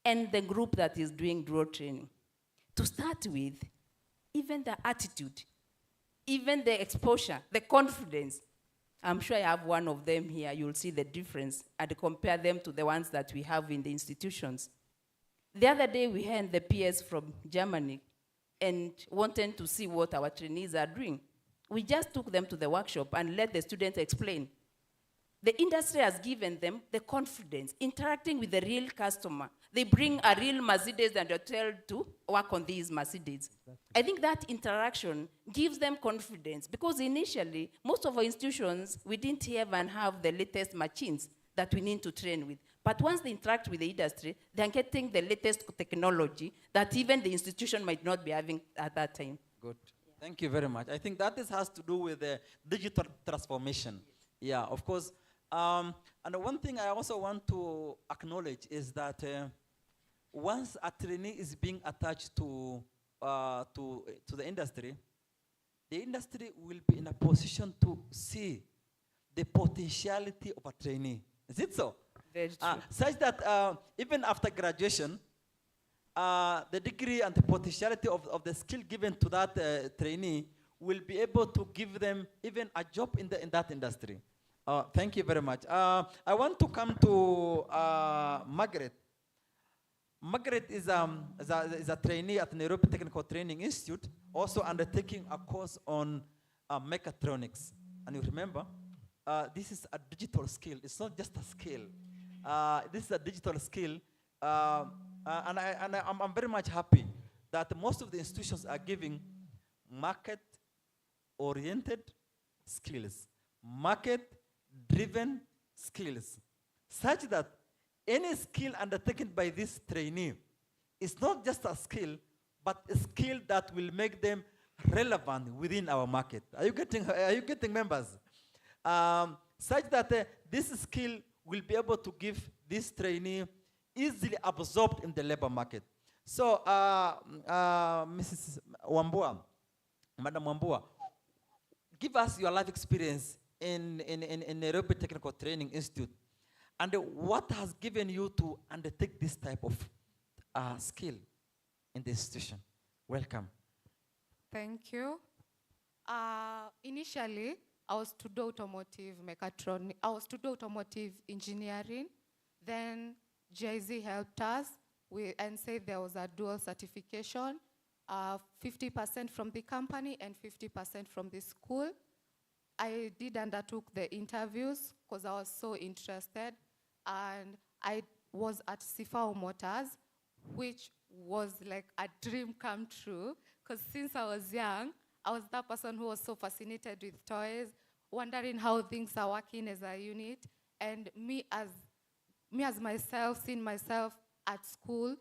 and the group that is doing dual training. To start with, even the attitude, even the exposure, the confidence. I'm sure I have one of them here. You'll see the difference and compare them to the ones that we have in the institutions. The other day, we had the PS from Germany and wanted to see what our trainees are doing. We just took them to the workshop and let the students explain. The industry has given them the confidence, interacting with the real customer. They bring a real Mercedes and they're told to work on these Mercedes. I think that interaction gives them confidence because initially, most of our institutions, we didn't even have the latest machines that we need to train with. But once they interact with the industry, they're getting the latest technology that even the institution might not be having at that time. Good. Thank you very much. I think that has to do with the digital transformation. Yeah, of course. And one thing I also want to acknowledge is that once a trainee is being attached to the industry will be in a position to see the potentiality of a trainee. Is it so? Very true. Such that even after graduation, the degree and the potentiality of the skill given to that trainee will be able to give them even a job in that industry. Thank you very much. I want to come to Margaret. Margaret is a trainee at Nairobi Technical Training Institute, also undertaking a course on mechatronics. And you remember, this is a digital skill. It's not just a skill. This is a digital skill. And I'm very much happy that most of the institutions are giving market-oriented skills, market-driven skills, such that any skill undertaken by this trainee is not just a skill, but a skill that will make them relevant within our market. Are you getting members? Such that this skill will be able to give this trainee easily absorbed in the labor market. So, Mrs. Wambua, Madam Wambua, give us your life experience in Nairobi Technical Training Institute, and what has given you to undertake this type of skill in the institution. Welcome. Thank you. Initially, I was to do automotive mechatronics. I was to do automotive engineering. Then GIZ helped us and said there was a dual certification, 50% from the company and 50% from the school. I did undertook the interviews because I was so interested, and I was at Sifao Motors, which was like a dream come true, because since I was young, I was that person who was so fascinated with toys, wondering how things are working as a unit, and me as myself, seeing myself at school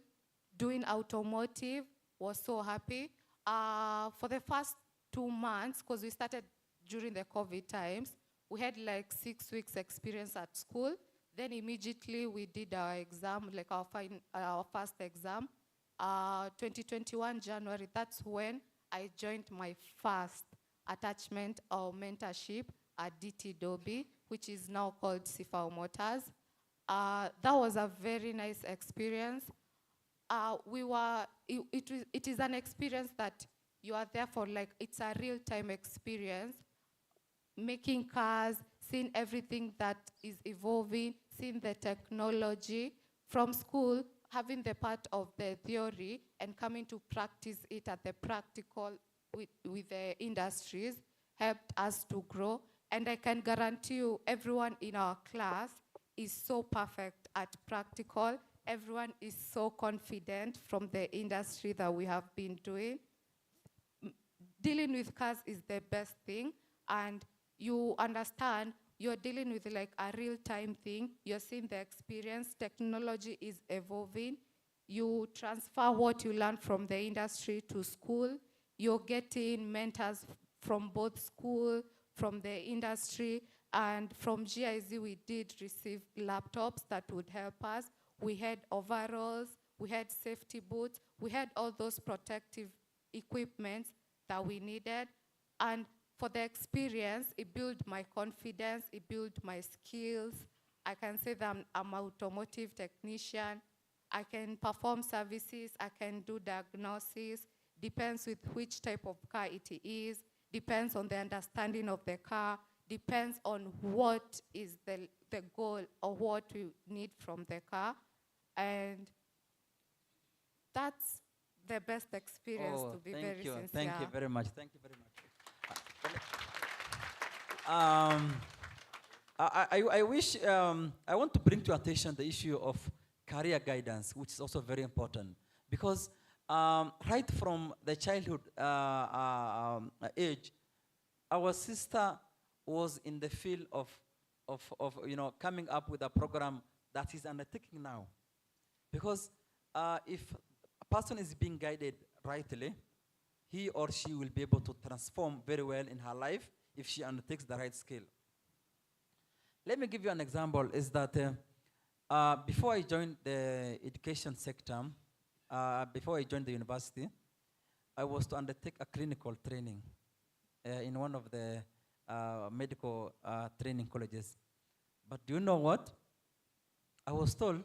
doing automotive, was so happy. For the first 2 months, because we started during the COVID times, we had like 6 weeks experience at school. Then immediately we did our exam, like our first exam. 2021 January, that's when I joined my first attachment or mentorship at DT Dobby, which is now called Sifao Motors. That was a very nice experience. It is an experience that you are there for, like, it's a real-time experience, making cars, seeing everything that is evolving, seeing the technology from school, having the part of the theory and coming to practice it at the practical with the industries helped us to grow. And I can guarantee you everyone in our class is so perfect at practical. Everyone is so confident from the industry that we have been doing. Dealing with cars is the best thing, and you understand you're dealing with like a real-time thing. You're seeing the experience. Technology is evolving. You transfer what you learn from the industry to school. You're getting mentors from both school, from the industry, and from GIZ we did receive laptops that would help us. We had overalls, we had safety boots, we had all those protective equipments that we needed. And for the experience, it built my confidence, it built my skills. I can say that I'm an automotive technician. I can perform services, I can do diagnosis, depends with which type of car it is, depends on the understanding of the car, depends on what is the goal or what we need from the car. And that's the best experience, to be very sincere. Thank you very much. Thank you very much. I wish, I want to bring to attention the issue of career guidance, which is also very important. Because right from the childhood age, our sister was in the field of coming up with a program that is undertaking now. Because if a person is being guided rightly, he or she will be able to transform very well in her life if she undertakes the right skill. Let me give you an example, is that before I joined the education sector, before I joined the university, I was to undertake a clinical training in one of the medical training colleges. But do you know what? I was told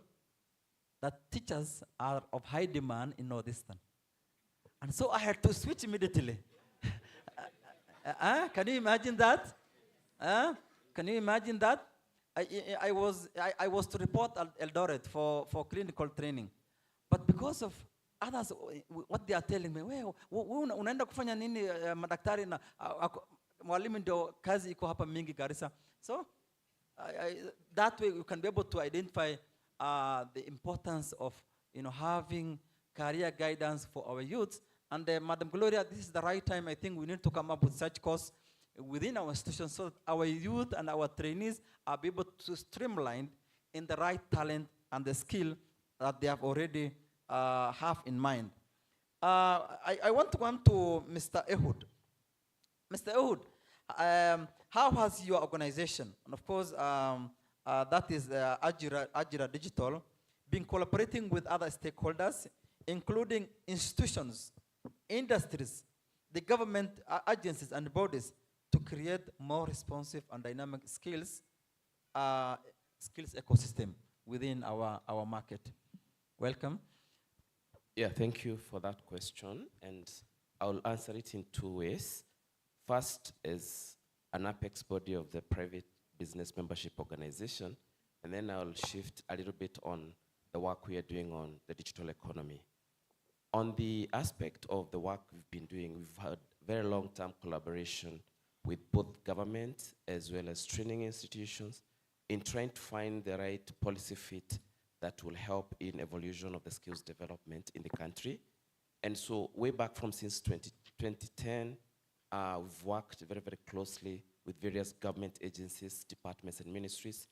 that teachers are of high demand in Northeastern. And so I had to switch immediately. Can you imagine that? Can you imagine that? I was to report Eldoret for clinical training. But because of others, what they are telling me, unaenda kufanya nini madaktari na mwalimu ndio kazi iko hapa mingi Garissa. So that way you can be able to identify the importance of having career guidance for our youths. And Madam Gloria, this is the right time. I think we need to come up with such course within our institution so that our youth and our trainees are able to streamline in the right talent and the skill that they have already have in mind. I want to come to Mr. Ehud. Mr. Ehud, how has your organization, and of course that is Ajira Digital, been collaborating with other stakeholders, including institutions, industries, the government agencies and bodies, to create more responsive and dynamic skills ecosystem within our market? Welcome. Yeah, thank you for that question, and I'll answer it in two ways. First is an apex body of the private business membership organization, and then I'll shift a little bit on the work we are doing on the digital economy. On the aspect of the work we've been doing, we've had very long-term collaboration with both government as well as training institutions in trying to find the right policy fit that will help in evolution of the skills development in the country. And so way back from since 2010, we've worked very, very closely with various government agencies, departments, and ministries.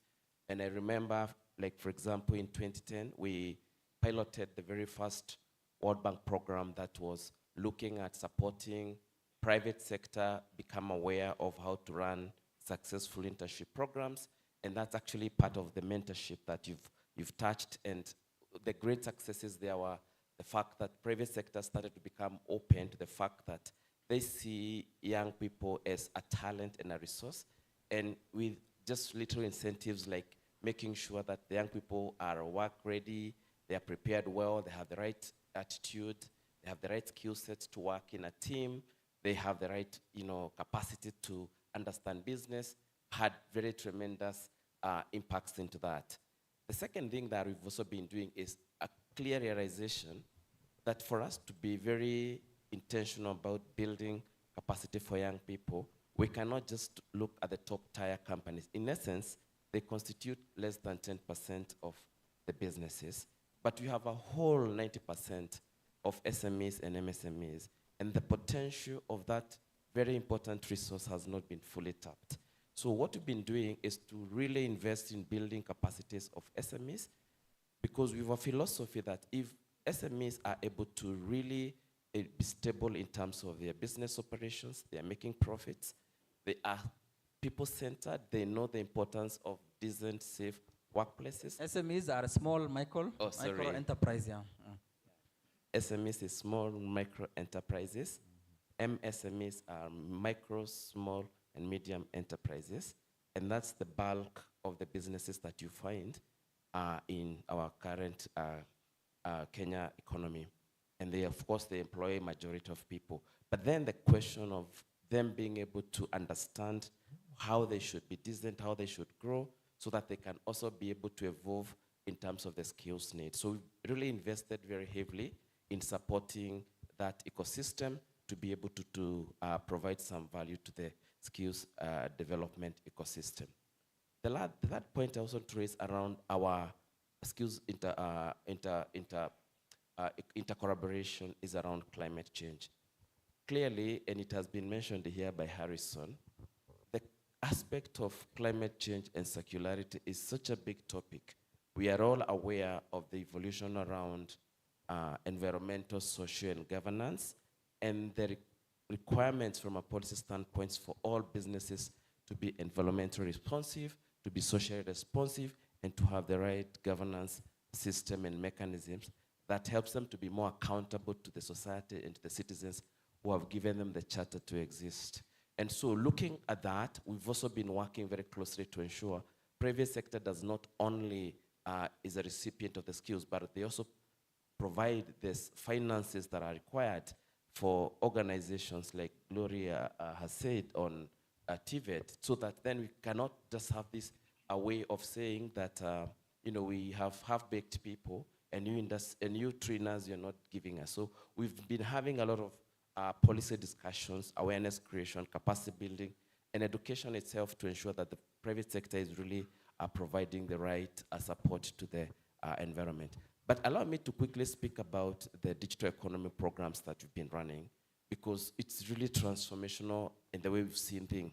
And I remember, like, for example, in 2010, we piloted the very first World Bank program that was looking at supporting private sector become aware of how to run successful internship programs. And that's actually part of the mentorship that you've touched. And the great successes there were the fact that private sector started to become open to the fact that they see young people as a talent and a resource. And with just little incentives like making sure that the young people are work ready, they are prepared well, they have the right attitude, they have the right skill sets to work in a team, they have the right capacity to understand business, had very tremendous impacts into that. The second thing that we've also been doing is a clear realization that for us to be very intentional about building capacity for young people, we cannot just look at the top tier companies. In essence, they constitute less than 10% of the businesses, but we have a whole 90% of SMEs and MSMEs, and the potential of that very important resource has not been fully tapped. So what we've been doing is to really invest in building capacities of SMEs, because we have a philosophy that if SMEs are able to really be stable in terms of their business operations, they are making profits, they are people-centered, they know the importance of decent, safe workplaces. SMEs are small micro enterprise, yeah. SMEs is small micro enterprises. MSMEs are micro, small, and medium enterprises, and that's the bulk of the businesses that you find in our current Kenya economy. And they, of course, they employ a majority of people. But then the question of them being able to understand how they should be decent, how they should grow, so that they can also be able to evolve in terms of the skills need. So we've really invested very heavily in supporting that ecosystem to be able to provide some value to the skills development ecosystem. The third point I also want to raise around our skills intercollaboration is around climate change. Clearly, and it has been mentioned here by Harrison, the aspect of climate change and circularity is such a big topic. We are all aware of the evolution around environmental, social, and governance, and the requirements from a policy standpoint for all businesses to be environmentally responsive, to be socially responsive, and to have the right governance system and mechanisms that helps them to be more accountable to the society and to the citizens who have given them the charter to exist. And so looking at that, we've also been working very closely to ensure private sector does not only is a recipient of the skills, but they also provide these finances that are required for organizations like Gloria has said on Tvet, so that then we cannot just have this a way of saying that we have half-baked people and you trainers you're not giving us. So we've been having a lot of policy discussions, awareness creation, capacity building, and education itself to ensure that the private sector is really providing the right support to the environment. But allow me to quickly speak about the digital economy programs that we've been running, because it's really transformational in the way we've seen things.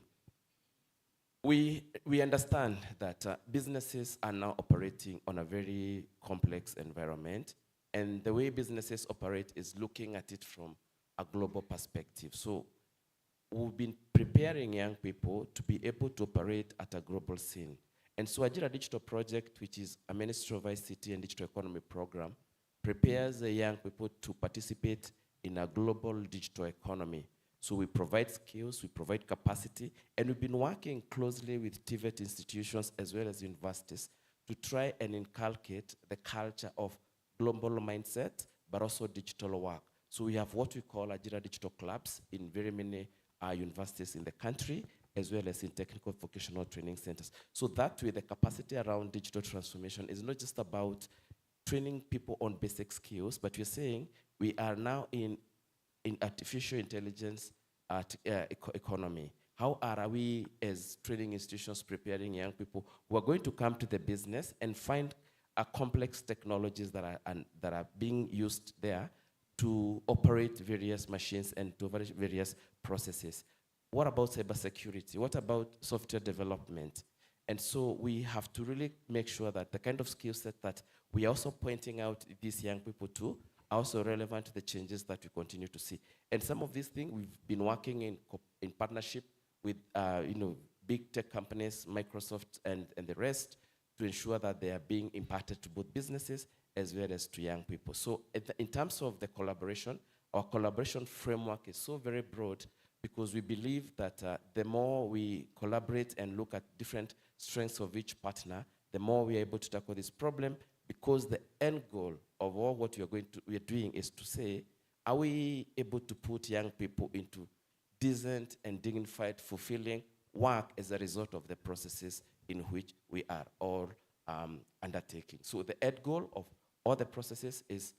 We understand that businesses are now operating on a very complex environment, and the way businesses operate is looking at it from a global perspective. So we've been preparing young people to be able to operate at a global scene. And so Ajira Digital Project, which is a Ministry of ICT and Digital Economy program, prepares the young people to participate in a global digital economy. So we provide skills, we provide capacity, and we've been working closely with Tvet institutions as well as universities to try and inculcate the culture of global mindset, but also digital work. So we have what we call Ajira Digital Clubs in very many universities in the country, as well as in technical vocational training centers. So that way, the capacity around digital transformation is not just about training people on basic skills, but we're saying we are now in artificial intelligence economy. How are we as training institutions preparing young people who are going to come to the business and find complex technologies that are being used there to operate various machines and to operate various processes? What about cybersecurity? What about software development? And so we have to really make sure that the kind of skill set that we are also pointing out these young people to are also relevant to the changes that we continue to see. And some of these things we've been working in partnership with big tech companies, Microsoft and the rest, to ensure that they are being imparted to both businesses as well as to young people. So in terms of the collaboration, our collaboration framework is so very broad, because we believe that the more we collaborate and look at different strengths of each partner, the more we are able to tackle this problem, because the end goal of all what we are doing is to say, are we able to put young people into decent and dignified, fulfilling work as a result of the processes in which we are all undertaking. So the end goal of all the processes is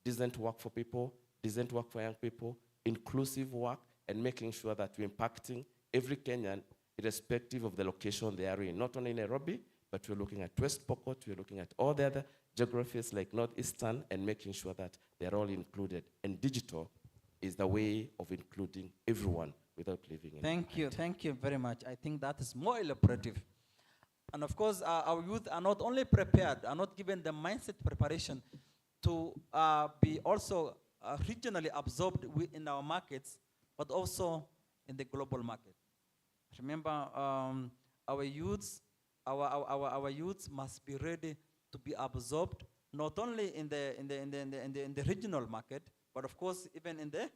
decent work for people, decent work for young people, inclusive work, and making sure that we're impacting every Kenyan, irrespective of the location they are in. Not only Nairobi, but we're looking at West Pokot, we're looking at all the other geographies like Northeastern, and making sure that they're all included. And digital is the way of including everyone without leaving anyone. Thank you very much. I think that is more elaborative. And of course, our youth are not only prepared, are not given the mindset preparation to be also regionally absorbed in our markets, but also in the global market. Remember, our youths must be ready to be absorbed not only in the regional market, but of course even in the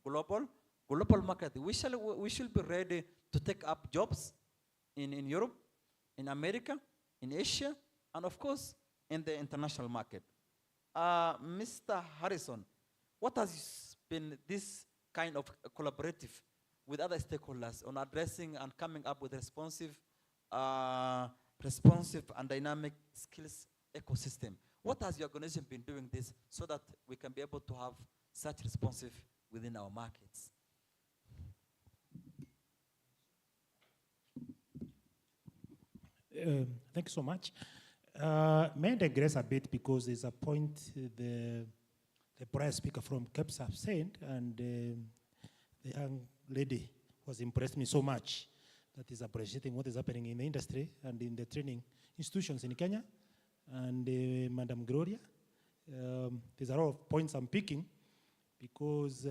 global global market. We should be ready to take up jobs in Europe, in America, in Asia, and of course, in the international market. Mr. Harrison, what has been this kind of collaborative with other stakeholders on addressing and coming up with responsive and dynamic skills ecosystem? What has your organization been doing this so that we can be able to have such responsive within our markets? Thank you so much. May I digress a bit because there's a point the prior speaker from KEPS have said, and the young lady was impressed me so much that is appreciating what is happening in the industry and in the training institutions in Kenya. And Madam Gloria, there's a lot of points I'm picking because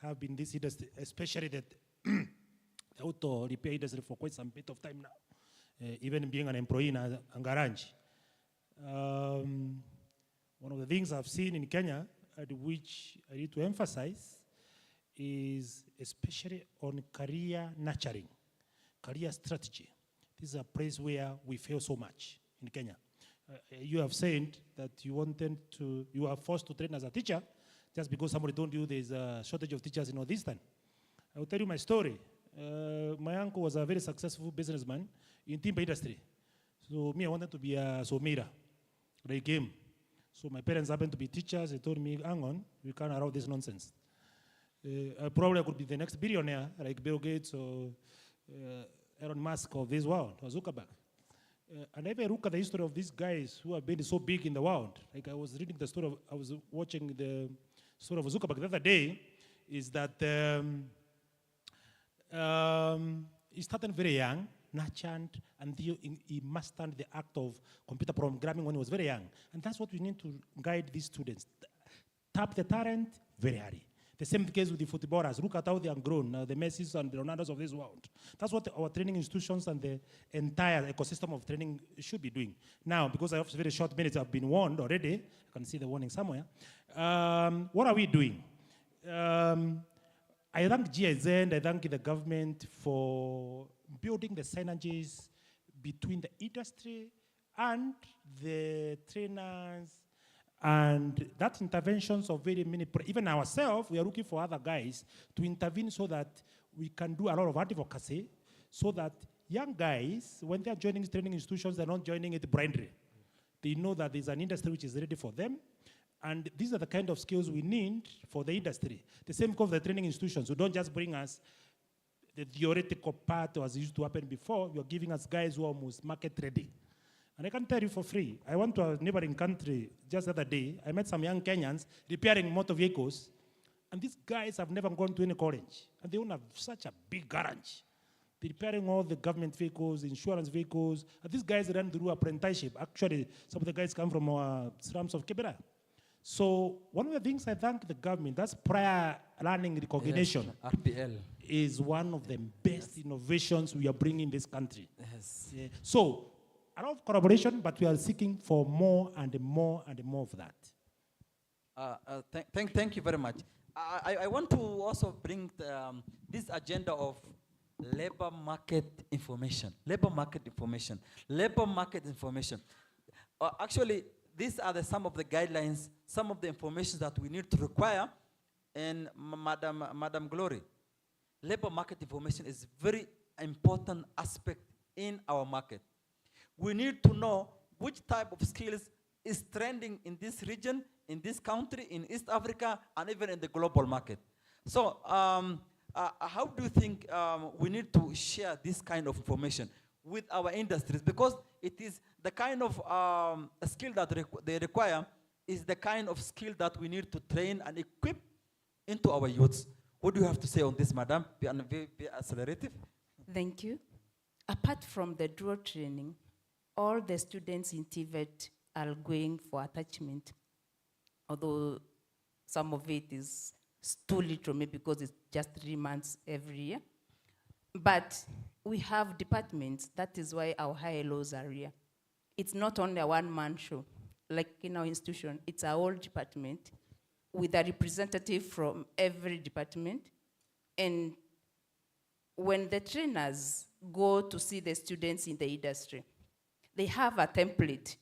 have been this industry, especially that the auto repair industry for quite some bit of time now. Even being an employee in a garage. One of the things I've seen in Kenya, which I need to emphasize, is especially on career nurturing, career strategy. This is a place where we fail so much in Kenya. You have said that you are forced to train as a teacher just because somebody told you there's a shortage of teachers in Northeastern. I will tell you my story. My uncle was a very successful businessman in timber industry. So me, I wanted to be a somira, like him. So my parents happened to be teachers. They told me, hang on, we can't allow this nonsense. I probably could be the next billionaire, like Bill Gates or Elon Musk of this world, or Zuckerberg. And if I look at the history of these guys who have been so big in the world, like I was reading the story I was watching the story of Zuckerberg the other day, is that he started very young, nurtured, and he mastered the act of computer programming when he was very young. And that's what we need to guide these students. Tap the talent very early. The same case with the footballers. Look at how they have grown, the Messis and the Ronaldos of this world. That's what our training institutions and the entire ecosystem of training should be doing. Now, because I have very short minutes, I've been warned already. I can see the warning somewhere. What are we doing? I thank GIZ and I thank the government for building the synergies between the industry and the trainers, and that interventions of very many, even ourselves, we are looking for other guys to intervene so that we can do a lot of advocacy so that young guys, when they are joining training institutions, they're not joining it blindly. They know that there's an industry which is ready for them. And these are the kind of skills we need for the industry. The same goes for the training institutions. So don't just bring us the theoretical part as used to happen before. You're giving us guys who are almost market ready. And I can tell you for free, I went to a neighboring country just the other day. I met some young Kenyans repairing motor vehicles. And these guys have never gone to any college. And they own such a big garage. They're repairing all the government vehicles, insurance vehicles. And these guys run through apprenticeship. Actually, some of the guys come from slums of Kibera. So one of the things I thank the government, that's prior learning recognition. Yes, RPL. Is one of the best innovations we are bringing in this country. Yes. Yeah. So a lot of collaboration, but we are seeking for more and more and more of that. Thank you very much. I want to also bring this agenda of labor market information. Labor market information. Labor market information. Actually, these are some of the guidelines, some of the information that we need to require. And Madam Glory, labor market information is very important aspect in our market. We need to know which type of skills is trending in this region, in this country, in East Africa, and even in the global market. So how do you think we need to share this kind of information with our industries? Because it is the kind of skill that they require is the kind of skill that we need to train and equip into our youths. What do you have to say on this, Madam? Be accelerative. Thank you. Apart from the dual training, all the students in Tvet are going for attachment, although some of it is too little, maybe because it's just 3 months every year. But we have departments. That is why our high lows are here. It's not only a one-man show. Like in our institution, it's a whole department with a representative from every department And when the trainers go to see the students in the industry, they have a template,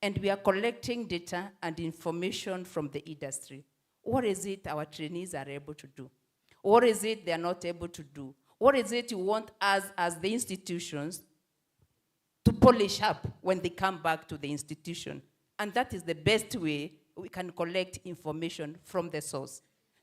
and we are collecting data and information from the industry. What is it our trainees are able to do? What is it they are not able to do? What is it you want us as the institutions to polish up when they come back to the institution? And that is the best way we can collect information from the source.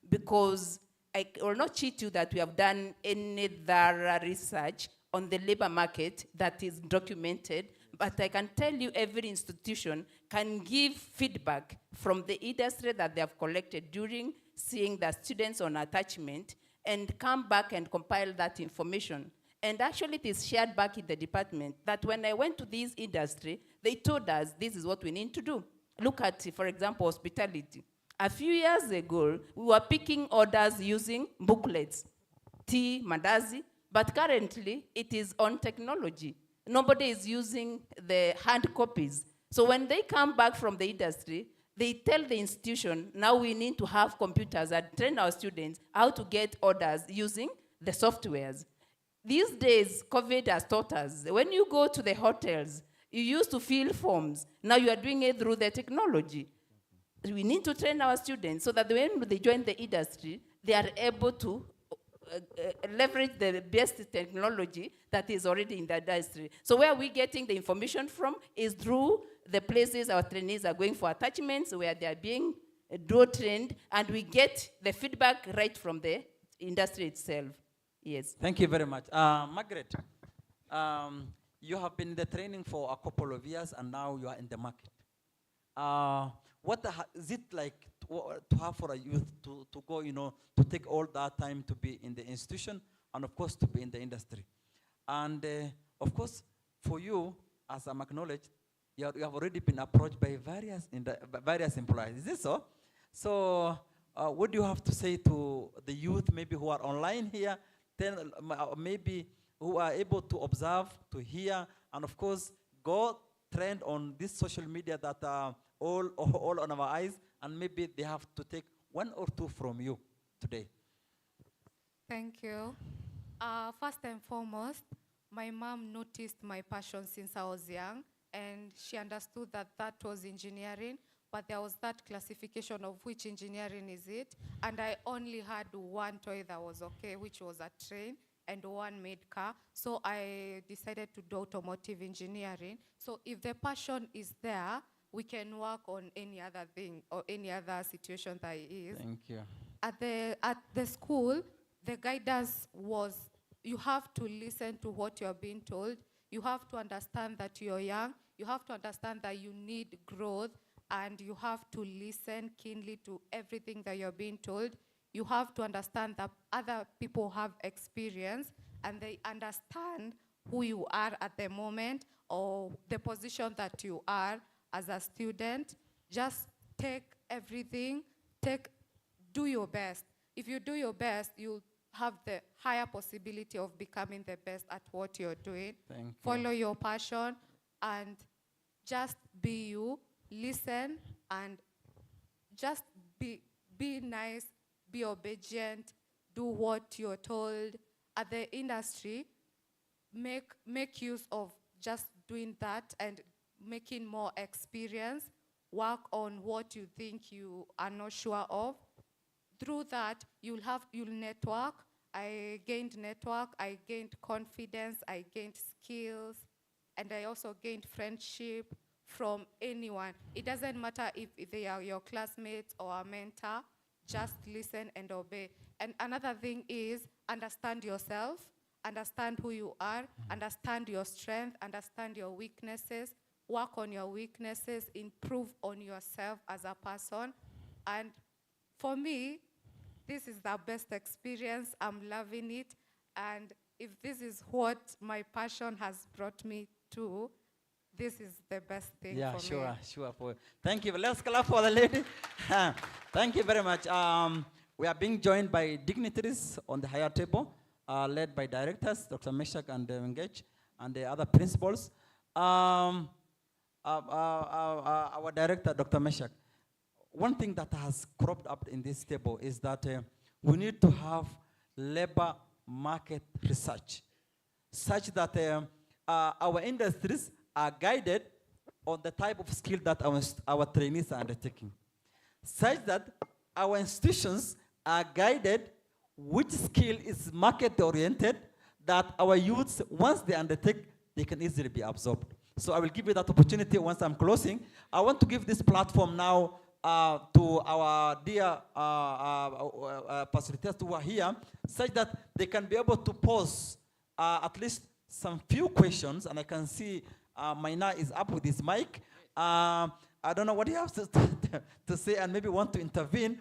Because I will not cheat you that we have done any thorough research on the labor market that is documented, but I can tell you every institution can give feedback from the industry that they have collected during seeing the students on attachment and come back and compile that information. And actually it is shared back in the department that when I went to this industry, they told us this is what we need to do. Look at, for example, hospitality. A few years ago, we were picking orders using booklets, tea, mandazi, but currently it is on technology. Nobody is using the hard copies. So when they come back from the industry, they tell the institution, now we need to have computers and train our students how to get orders using the softwares. These days, COVID has taught us, when you go to the hotels, you used to fill forms. Now you are doing it through the technology. We need to train our students so that when they join the industry, they are able to leverage the best technology that is already in the industry. So where are we getting the information from is through the places our trainees are going for attachments where they are being dual trained, and we get the feedback right from the industry itself. Yes. Thank you very much. Margaret, you have been in the training for a couple of years and now you are in the market. What is it like to have for a youth to go, to take all that time to be in the institution and of course to be in the industry? And of course, for you, as I'm acknowledged, you have already been approached by various employers. Is this so? So what do you have to say to the youth maybe who are online here, maybe who are able to observe, to hear, and of course go trend on this social media that are all on our eyes, and maybe they have to take one or two from you today? Thank you. First and foremost, my mom noticed my passion since I was young, and she understood that that was engineering, but there was that classification of which engineering is it, and I only had one toy that was okay, which was a train, and one made car. So I decided to do automotive engineering. So if the passion is there, we can work on any other thing or any other situation that it is. Thank you. At the school, the guidance was, you have to listen to what you're being told. You have to understand that you're young. You have to understand that you need growth, and you have to listen keenly to everything that you're being told. You have to understand that other people have experience and they understand who you are at the moment or the position that you are as a student. Just take everything, do your best. If you do your best, you'll have the higher possibility of becoming the best at what you're doing. Thank you. Follow your passion and just be you, listen, and just be nice, be obedient, do what you're told. At the industry, make use of just doing that and making more experience. Work on what you think you are not sure of. Through that, you'll network. I gained network, I gained confidence, I gained skills, and I also gained friendship from anyone. It doesn't matter if they are your classmates or a mentor, just listen and obey. And another thing is understand yourself, understand who you are, understand your strength, understand your weaknesses, work on your weaknesses, improve on yourself as a person. And for me, this is the best experience. I'm loving it. And if this is what my passion has brought me to, this is the best thing for me. Yeah, sure. Thank you. Let's clap for the lady. Thank you very much. We are being joined by dignitaries on the higher table, led by directors, Dr. Meshach and Engage, and the other principals. Our director, Dr. Meshach, one thing that has cropped up in this table is that we need to have labor market research, such that our industries are guided on the type of skill that our trainees are undertaking, such that our institutions are guided which skill is market oriented, that our youths, once they undertake, they can easily be absorbed. So I will give you that opportunity once I'm closing. I want to give this platform now to our dear facilitators who are here, such that they can be able to pose at least some few questions, and I can see Maina is up with his mic. I don't know what he has to say and maybe want to intervene.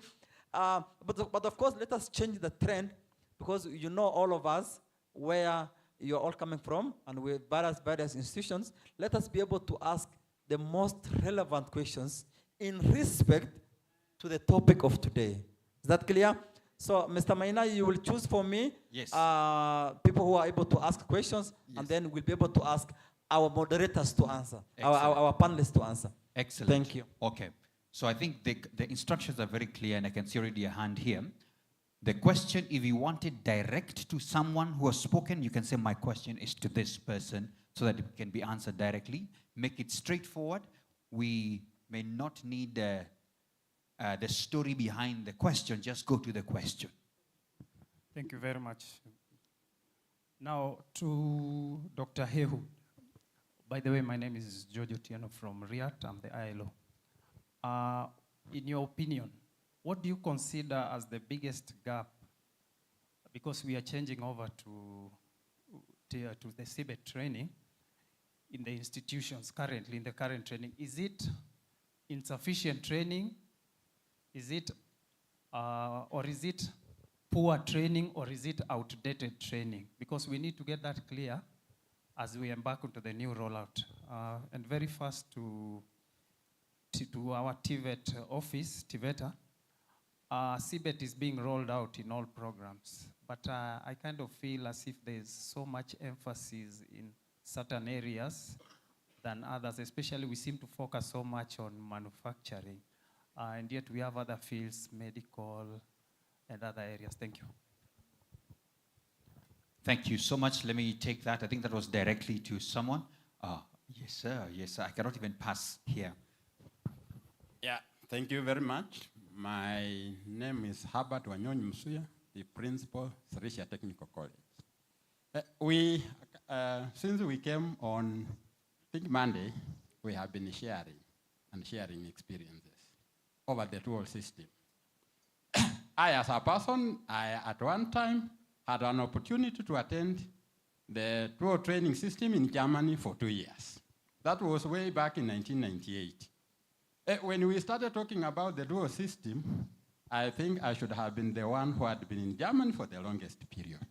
But of course, let us change the trend, because you know all of us where you're all coming from, and with various institutions. Let us be able to ask the most relevant questions in respect to the topic of today. Is that clear? So, Mr. Maina, you will choose for me people who are able to ask questions, and then we'll be able to ask our moderators to answer, our panelists to answer. Excellent. Thank you. Okay. So I think the instructions are very clear, and I can see already a hand here. The question, if you want it direct to someone who has spoken, you can say, my question is to this person, so that it can be answered directly. Make it straightforward. We may not need the story behind the question. Just go to the question. Thank you very much. Now to Dr. Hehu. By the way, my name is Jojo Tieno from Riyadh. I'm the ILO. In your opinion, what do you consider as the biggest gap? Because we are changing over to the CBET training in the institutions currently, in the current training. Is it insufficient training? Is it, or is it poor training, or is it outdated training? Because we need to get that clear as we embark into the new rollout. And very fast to our Tvet office, Tveta, CBET is being rolled out in all programs. But I kind of feel as if there's so much emphasis in certain areas than others, especially we seem to focus so much on manufacturing. And yet we have other fields, medical and other areas. Thank you. Thank you so much. Let me take that. I think that was directly to someone. Yes, sir. Yes, sir. I cannot even pass here. Yeah, thank you very much. My name is Herbert Wanyonyi Msuya, the principal, Sarisha Technical College. Since we came on, I think Monday, we have been sharing experiences over the dual system. I, as a person, at one time had an opportunity to attend the dual training system in Germany for 2 years. That was way back in 1998. When we started talking about the dual system, I think I should have been the one who had been in Germany for the longest period.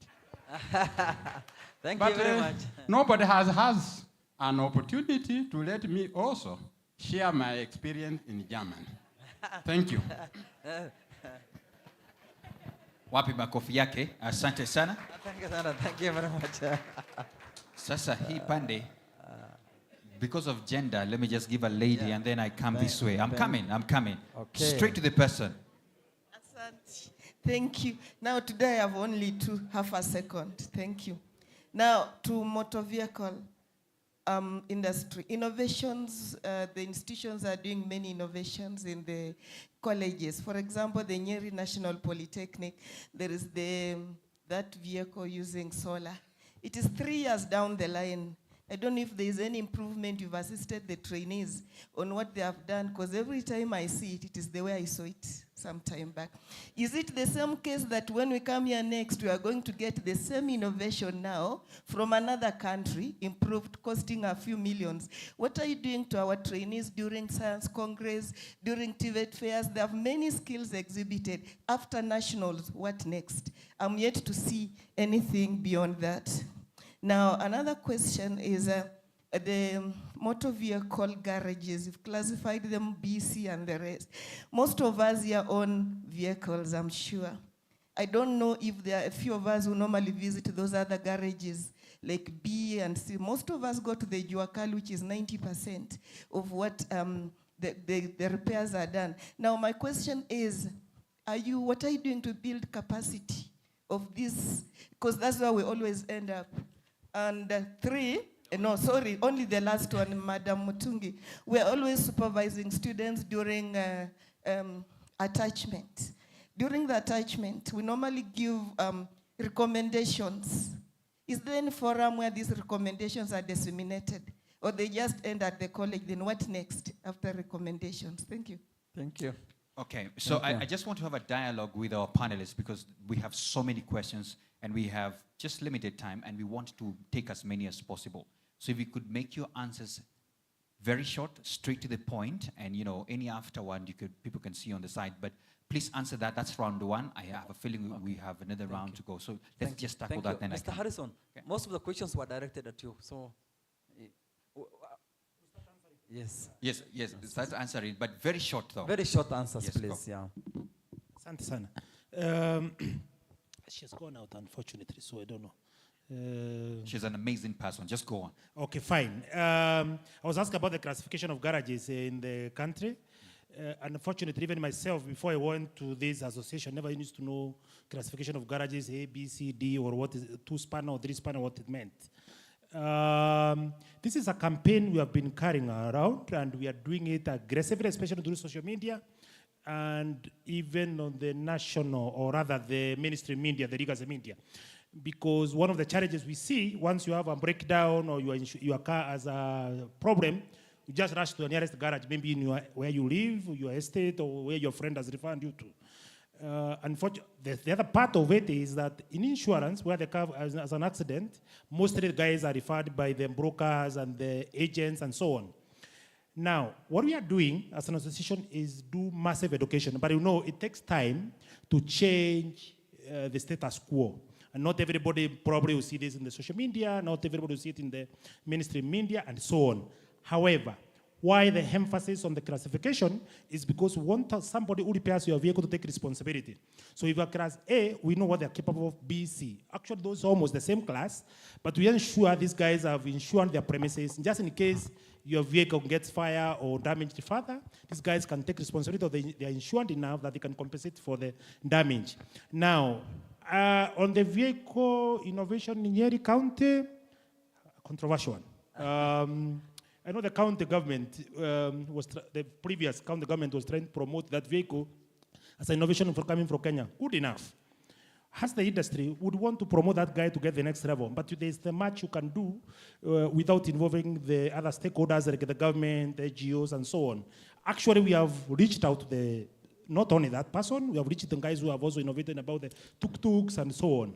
Thank you very much. Nobody has an opportunity to let me also share my experience in Germany. Thank you. Wapi makofi yake? Asante sana. Thank you very much. Sasa hii pande, because of gender, let me just give a lady and then I come this way. I'm coming. Okay. Straight to the person. Asante. Thank you. Now today I have only half a second. Thank you. Now to motor vehicle industry. Innovations, the institutions are doing many innovations in the colleges. For example, the Nyeri National Polytechnic, there is that vehicle using solar. It is 3 years down the line. I don't know if there is any improvement. You've assisted the trainees on what they have done, because every time I see it, it is the way I saw it some time back. Is it the same case that when we come here next, we are going to get the same innovation now from another country, improved, costing a few millions? What are you doing to our trainees during Science Congress, during Tvet fairs? They have many skills exhibited. After nationals, what next? I'm yet to see anything beyond that. Now, another question is the motor vehicle garages. You've classified them B, C, and the rest. Most of us here own vehicles, I'm sure. I don't know if there are a few of us who normally visit those other garages, like B and C. Most of us go to the Juakal, which is 90% of what the repairs are done. Now, my question is, what are you doing to build capacity of this, because that's where we always end up. And only the last one, Madam Mutungi. We're always supervising students during attachment. During the attachment, we normally give recommendations. Is there any forum where these recommendations are disseminated? Or they just end at the college, then what next after recommendations? Thank you. Thank you. Okay, so I just want to have a dialogue with our panelists because we have so many questions and we have just limited time and we want to take as many as possible. So if you could make your answers very short, straight to the point, and any after one people can see on the side, but please answer that. That's round one. I have a feeling we have another round to go. So let's just tackle that then. Mr. Harrison, most of the questions were directed at you. So, yes. Yes, start answering, but very short though. Very short answers, yes, please. Go. Yeah. Asante sana. She's gone out, unfortunately, so I don't know. She's an amazing person. Just go on. Okay, fine. I was asked about the classification of garages in the country. Unfortunately, even myself, before I went to this association, never used to know classification of garages, A, B, C, D, or what is 2-spanner or 3-spanner, what it meant. This is a campaign we have been carrying around, and we are doing it aggressively, especially through social media, and even on the national, or rather the mainstream media, the legacy media. Because one of the challenges we see, once you have a breakdown or your car has a problem, you just rush to the nearest garage, maybe in where you live, or your estate, or where your friend has referred you to. Unfortunately, the other part of it is that in insurance, where the car has an accident, mostly the guys are referred by the brokers and the agents and so on. Now, what we are doing as an association is do massive education, but it takes time to change the status quo. And not everybody probably will see this in the social media, not everybody will see it in the mainstream media, and so on. However, why the emphasis on the classification is because we want somebody who repairs your vehicle to take responsibility. So if you're class A, we know what they're capable of. B, C. Actually, those are almost the same class, but we ensure these guys have insured their premises, just in case your vehicle gets fire or damaged further, these guys can take responsibility, they are insured enough that they can compensate for the damage. Now, on the vehicle innovation in Nyeri County, controversial one. I know the county government the previous county government was trying to promote that vehicle as an innovation coming from Kenya. Good enough. As the industry would want to promote that guy to get the next level, but there's the much you can do without involving the other stakeholders like the government, the NGOs, and so on. Actually, we have reached out to not only that person, we have reached the guys who have also innovated about the tuk-tuks and so on,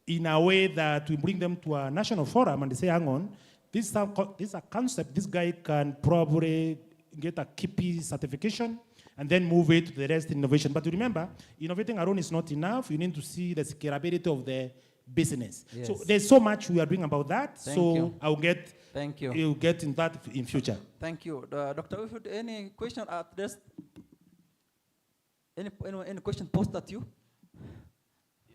in a way that we bring them to a national forum and they say, hang on, this is a concept, this guy can probably get a KIPI certification and then move it to the rest innovation. But remember, innovating alone is not enough. You need to see the scalability of the business. Yes. So there's so much we are doing about that. Thank you. I'll get, thank you. You'll get in that in future. Thank you. Dr. Wilfred, any question at this? Any question posed at you?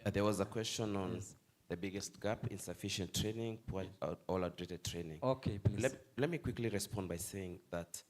Yeah, there was a question on the biggest gap, insufficient training, poor all-outdated training. Okay, please. Let me quickly respond by saying that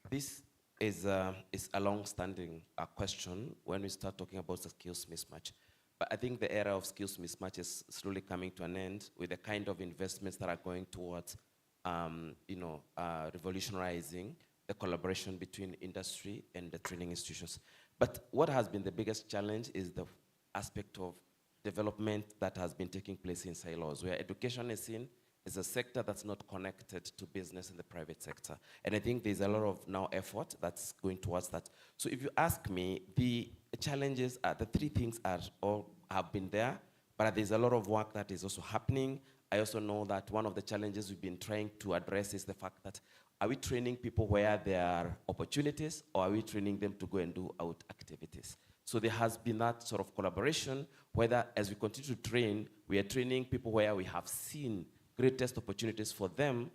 this is a long-standing question when we start talking about the skills mismatch. But I think the era of skills mismatch is slowly coming to an end with the kind of investments that are going towards, revolutionizing the collaboration between industry and the training institutions. But what has been the biggest challenge is the aspect of development that has been taking place in silos, where education is seen as a sector that's not connected to business in the private sector. And I think there's a lot of now effort that's going towards that. So if you ask me, the challenges are, the three things are all have been there, but there's a lot of work that is also happening. I also know that one of the challenges we've been trying to address is the fact that are we training people where there are opportunities, or are we training them to go and do out activities? So there has been that sort of collaboration, whether as we continue to train, we are training people where we have seen greatest opportunities for them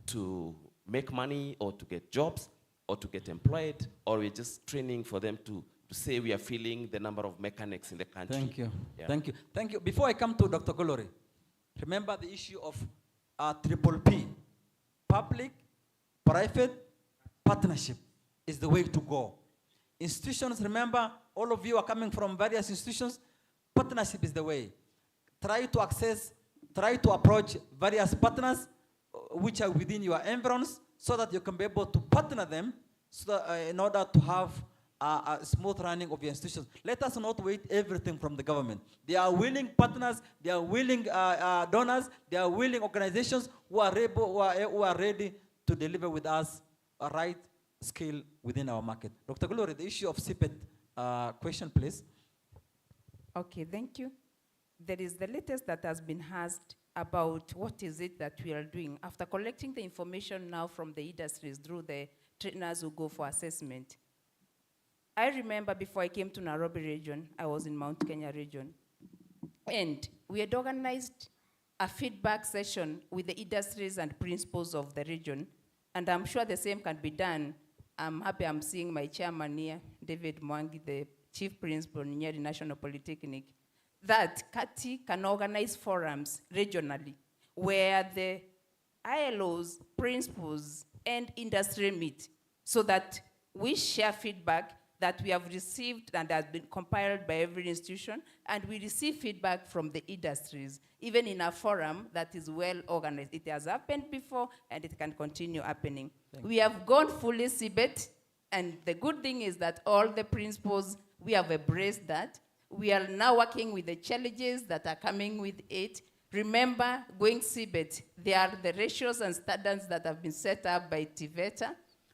to make money or to get jobs or to get employed, or we're just training for them to say we are filling the number of mechanics in the country. Thank you. Yeah. Thank you. Thank you. Before I come to Dr. Golori, remember the issue of triple P. Public, private, partnership is the way to go. Institutions, remember, all of you are coming from various institutions. Partnership is the way. Try to approach various partners which are within your environs so that you can be able to partner them so that, in order to have a smooth running of your institutions. Let us not wait everything from the government. They are willing partners, they are willing donors, they are willing organizations who are ready to deliver with us a right skill within our market. Dr. Glory, the issue of CPET question, please. Okay, thank you. There is the latest that has been asked about what is it that we are doing. After collecting the information now from the industries through the trainers who go for assessment, I remember before I came to Nairobi region, I was in Mount Kenya region, and we had organized a feedback session with the industries and principals of the region, and I'm sure the same can be done. I'm happy I'm seeing my chairman here, David Mwangi, the chief principal in Nyeri National Polytechnic, that CATI can organize forums regionally where the ILOs, principals, and industry meet so that we share feedback that we have received and has been compiled by every institution, and we receive feedback from the industries, even in a forum that is well organized. It has happened before, and it can continue happening. We have gone fully CBET, and the good thing is that all the principals, we have embraced that. We are now working with the challenges that are coming with it. Remember, going CBET, there are the ratios and standards that have been set up by Tvet.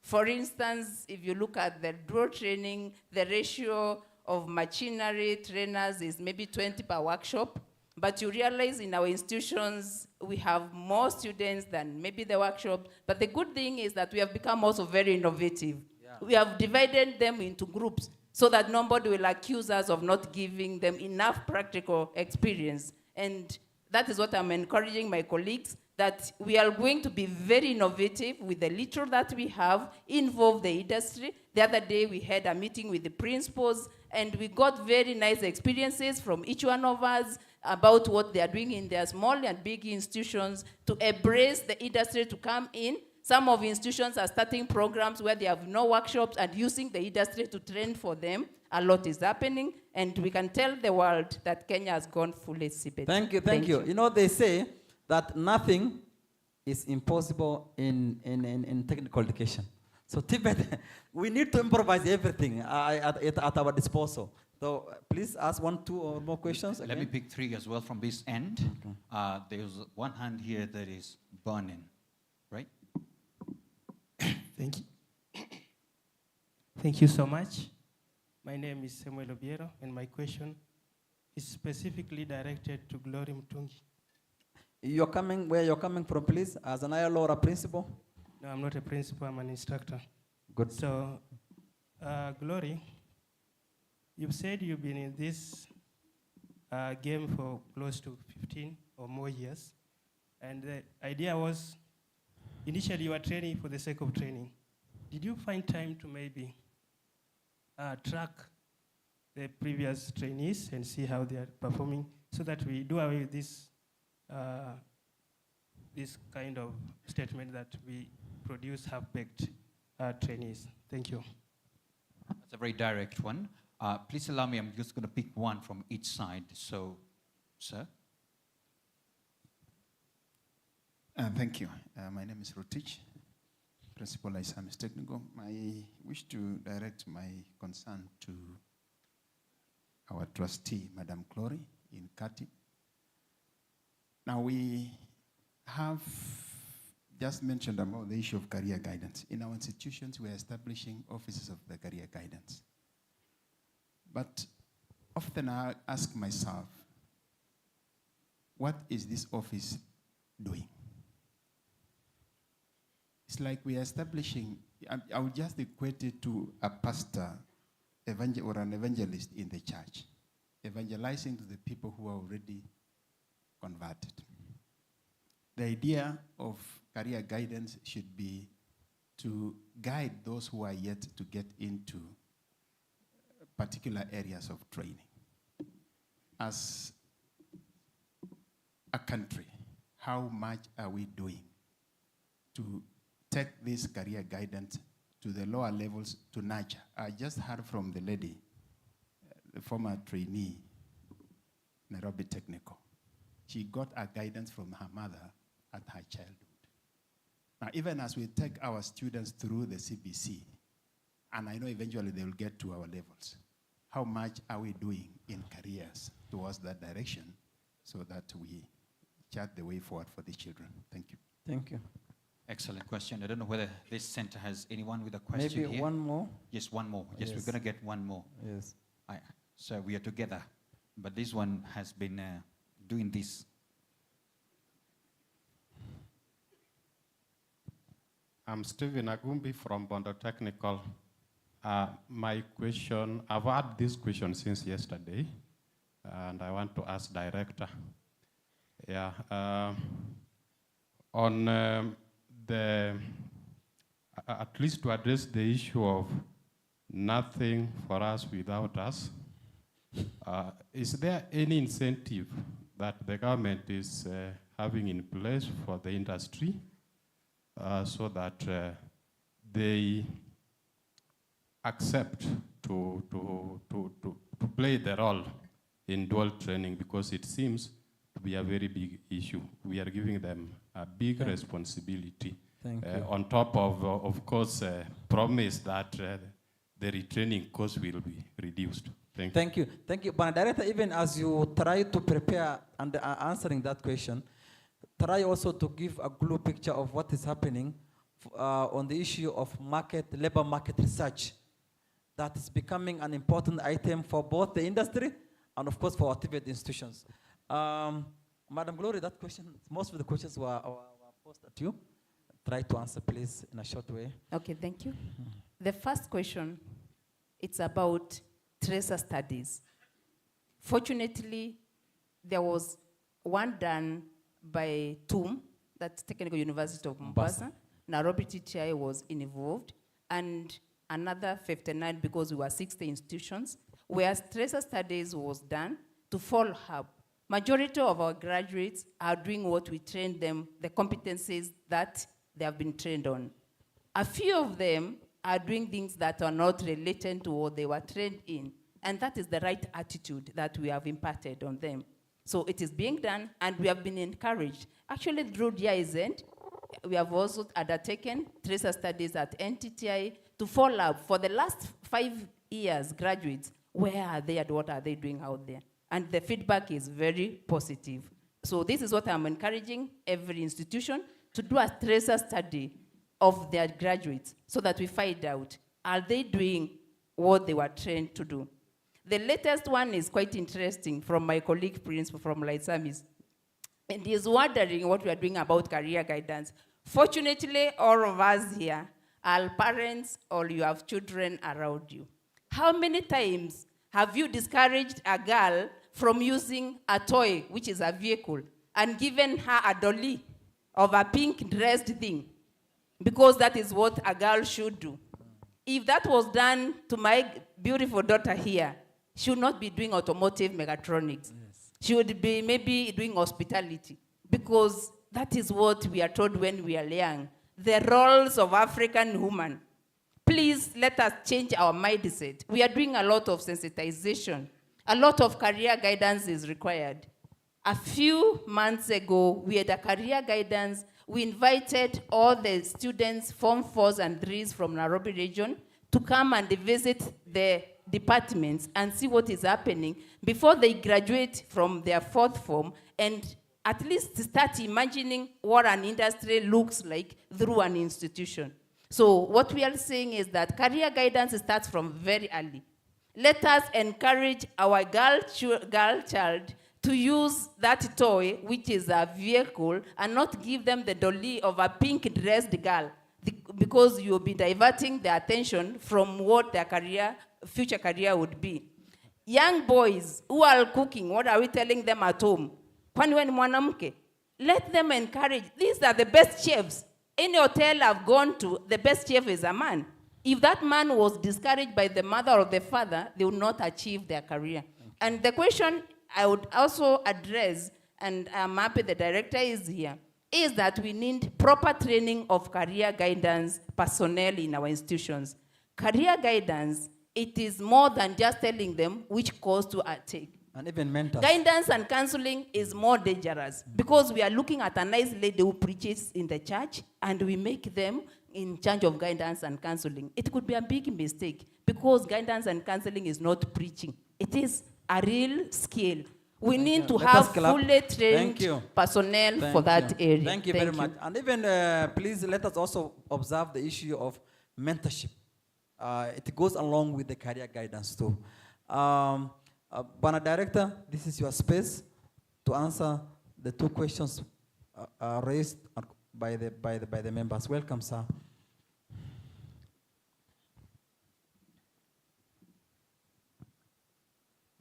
For instance, if you look at the dual training, the ratio of machinery trainers is maybe 20 per workshop. But you realize in our institutions, we have more students than maybe the workshop. But the good thing is that we have become also very innovative. Yeah. We have divided them into groups so that nobody will accuse us of not giving them enough practical experience. And that is what I'm encouraging my colleagues, that we are going to be very innovative with the little that we have, involve the industry. The other day we had a meeting with the principals, and we got very nice experiences from each one of us about what they are doing in their small and big institutions to embrace the industry to come in. Some of the institutions are starting programs where they have no workshops and using the industry to train for them. A lot is happening, and we can tell the world that Kenya has gone fully CBET. Thank you, thank you. You know, they say that nothing is impossible in technical education. So Tibet, we need to improvise everything at our disposal. So please ask 1, 2 or more questions. Let me pick 3 as well from this end. Okay. There's one hand here that is burning, right? Thank you. Thank you so much. My name is Samuel Obiero, and my question is specifically directed to Glory Mutungi. You're coming, where you're coming from, please, as an ILO or a principal? No, I'm not a principal, I'm an instructor. Good. So, Glory, you've said you've been in this game for close to 15 or more years, and the idea was, initially you were training for the sake of training. Did you find time to maybe track the previous trainees and see how they are performing so that we do away with this this kind of statement that we produce half-baked trainees? Thank you. That's a very direct one. Please allow me, I'm just going to pick one from each side. So, sir. Thank you. My name is Rotich, Principal Isamis Technical. I wish to direct my concern to our trustee, Madam Glory, in Kati. Now, we have just mentioned about the issue of career guidance. In our institutions, we are establishing offices of the career guidance. But often I ask myself, what is this office doing? It's like we are establishing, I would just equate it to a pastor or an evangelist in the church, evangelizing to the people who are already converted. The idea of career guidance should be to guide those who are yet to get into particular areas of training. As a country, how much are we doing to take this career guidance to the lower levels to nurture? I just heard from the lady, the former trainee, Nairobi Technical. She got a guidance from her mother at her childhood. Now, even as we take our students through the CBC, and I know eventually they will get to our levels, how much are we doing in careers towards that direction so that we chart the way forward for the children? Thank you. Thank you. Excellent question. I don't know whether this center has anyone with a question Maybe here. one more? Yes, one more. Yes, Yes. we're going to get one more. Yes. So we are together. But this one has been doing this. I'm Stephen Agumbi from Bondo Technical. My question, I've had this question since yesterday, and I want to ask director. Yeah, on at least to address the issue of nothing for us without us, is there any incentive that the government is having in place for the industry so that they accept to play the role in dual training, because it seems to be a very big issue. We are giving them a big responsibility. Thank you. On top of course, promise that the retraining cost will be reduced. Thank you. Thank you. Thank you. But Director, even as you try to prepare and answering that question, try also to give a global picture of what is happening on the issue of labor market research. That is becoming an important item for both the industry and of course for our Tvet institutions. Madam Glory, that question, most of the questions were posed at you. Try to answer, please, in a short way. Okay, thank you. The first question, it's about tracer studies. Fortunately, there was one done by TUM, that's Technical University of Mombasa. Nairobi TTI was involved, and another 59 because we were 60 institutions, where tracer studies was done to follow up. Majority of our graduates are doing what we trained them, the competencies that they have been trained on. A few of them are doing things that are not related to what they were trained in, and that is the right attitude that we have imparted on them. So it is being done, and we have been encouraged. Actually, through DIZ, we have also undertaken tracer studies at NTTI to follow up for the last 5 years graduates. Where are they and what are they doing out there? And the feedback is very positive. So this is what I'm encouraging every institution to do, a tracer study of their graduates so that we find out, are they doing what they were trained to do? The latest one is quite interesting from my colleague principal from Lysamis. And he is wondering what we are doing about career guidance. Fortunately, all of us here are parents or you have children around you. How many times have you discouraged a girl from using a toy, which is a vehicle, and given her a dolly of a pink dressed thing? Because that is what a girl should do. If that was done to my beautiful daughter here, she would not be doing automotive mechatronics. Yes. She would be maybe doing hospitality, because that is what we are told when we are young. The roles of African women. Please let us change our mindset. We are doing a lot of sensitization. A lot of career guidance is required. A few months ago, we had a career guidance. We invited all the students, Form 4s and 3s from Nairobi region, to come and visit the departments and see what is happening before they graduate from their 4th form, and at least start imagining what an industry looks like through an institution. So what we are saying is that career guidance starts from very early. Let us encourage our girl child to use that toy, which is a vehicle, and not give them the dolly of a pink-dressed girl, because you'll be diverting their attention from what their future career would be. Young boys who are cooking, what are we telling them at home? Let them encourage. These are the best chefs. Any hotel I've gone to, the best chef is a man. If that man was discouraged by the mother or the father, they would not achieve their career. And the question I would also address, and I'm happy the director is here, is that we need proper training of career guidance personnel in our institutions. Career guidance, it is more than just telling them which course to take. And even mentors. Guidance and counseling is more dangerous because we are looking at a nice lady who preaches in the church and we make them in charge of guidance and counseling. It could be a big mistake because guidance and counseling is not preaching. It is a real skill. We need to have fully trained personnel for that area. Thank you very much. And even, please let us also observe the issue of mentorship. It goes along with the career guidance too. Bana Director, this is your space to answer the two questions raised by the members. Welcome, sir.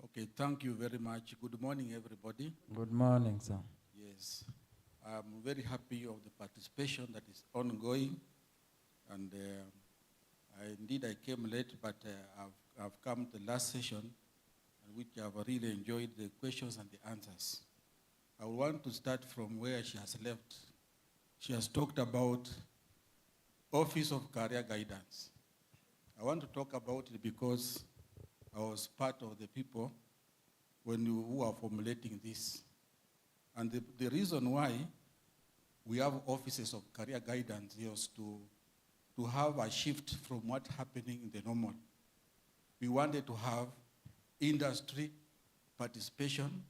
Okay, thank you very much. Good morning, everybody. Good morning, sir. Yes, I'm very happy of the participation that is ongoing, and indeed I came late, but I've come to the last session, which I've really enjoyed the questions and the answers. I want to start from where she has left. She has talked about Office of Career Guidance. I want to talk about it because I was part of the people who are formulating this. And the reason why we have offices of career guidance is to have a shift from what's happening in the normal. We wanted to have industry participation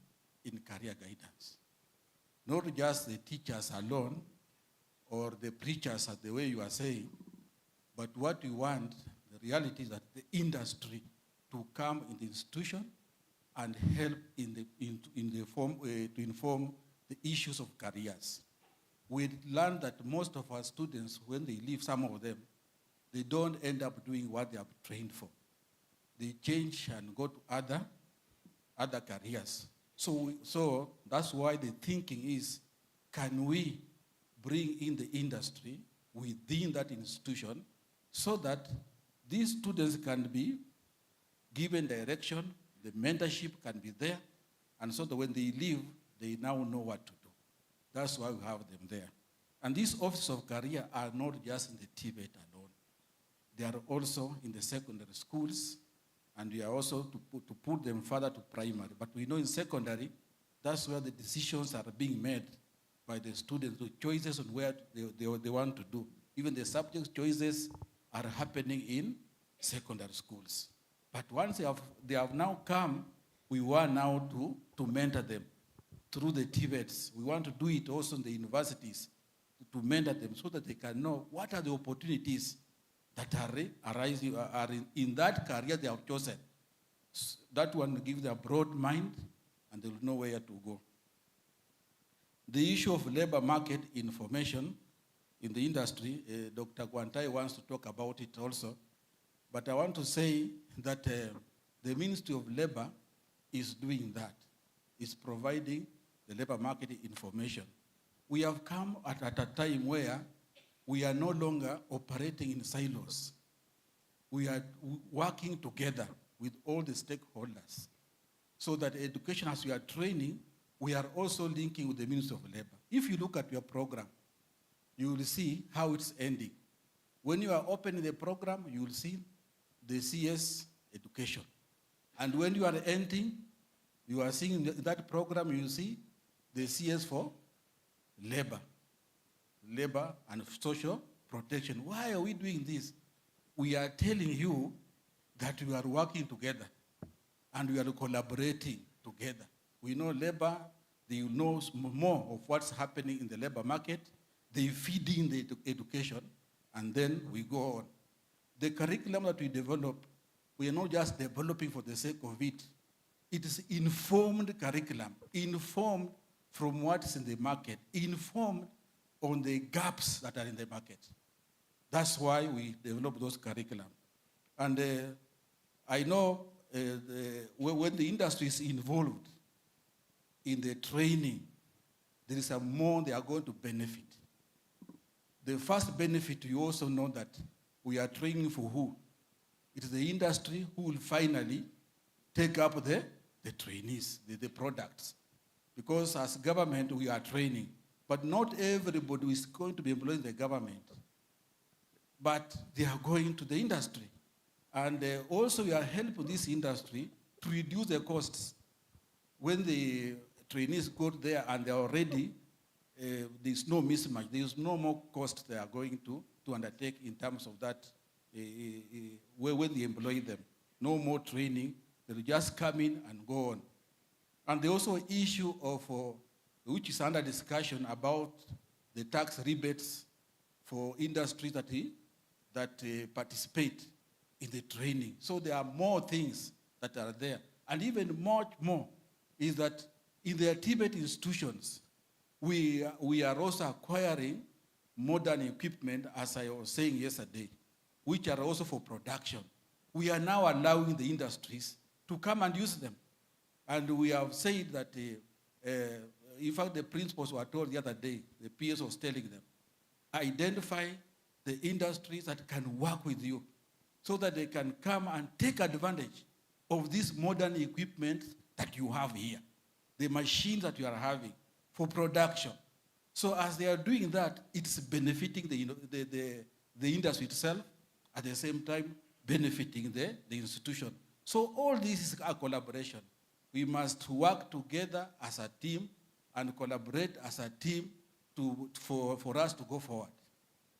in career guidance. Not just the teachers alone or the preachers, as the way you are saying, but what we want, the reality is that the industry to come in the institution and help to inform the issues of careers. We learned that most of our students, when they leave, some of them, they don't end up doing what they have trained for. They change and go to other careers. So that's why the thinking is, can we bring in the industry within that institution so that these students can be given direction, the mentorship can be there, and so that when they leave, they now know what to do. That's why we have them there. And these offices of career are not just in the Tvet alone. They are also in the secondary schools, and we are also to put them further to primary. But we know in secondary, that's where the decisions are being made by the students, the choices on where they want to do. Even the subject choices are happening in secondary schools. But once they have now come, we want now to mentor them through the Tvets. We want to do it also in the universities to mentor them so that they can know what are the opportunities that are arising, are in that career they have chosen. That one gives them a broad mind and they will know where to go. The issue of labor market information in the industry, Dr. Guantai wants to talk about it also. But I want to say that the Ministry of Labor is doing that. It's providing the labor market information. We have come at a time where we are no longer operating in silos. We are working together with all the stakeholders so that education, as we are training, we are also linking with the Ministry of Labor. If you look at your program, you will see how it's ending. When you are opening the program, you will see the CS education. And when you are ending, you are seeing that program, you will see the CS for labor and social protection. Why are we doing this? We are telling you that we are working together and we are collaborating together. We know labor, they know more of what's happening in the labor market, they feed in the education, and then we go on. The curriculum that we develop, we are not just developing for the sake of it. It is informed curriculum, informed from what's in the market, informed on the gaps that are in the market. That's why we develop those curriculum. And I know when the industry is involved in the training, there is a more they are going to benefit. The first benefit, you also know that we are training for who? It is the industry who will finally take up the trainees, the products. Because as government, we are training. But not everybody is going to be employed in the government. But they are going to the industry. And also we are helping this industry to reduce the costs. when the trainees go there and they're already, there's no mismatch. There's no more cost they are going to undertake in terms of that when they employ them. No more training. They'll just come in and go on. And there's also issue of, which is under discussion, about the tax rebates for industries that participate in the training. So there are more things that are there. And even much more is that in the Tibet institutions, we are also acquiring modern equipment, as I was saying yesterday, which are also for production. We are now allowing the industries to come and use them. And we have said that, in fact, the principals were told the other day, the PS was telling them, identify the industries that can work with you so that they can come and take advantage of this modern equipment that you have here, the machines that you are having for production. So as they are doing that, it's benefiting the industry itself, at the same time benefiting the institution. So all this is a collaboration. We must work together as a team and collaborate as a team for us to go forward.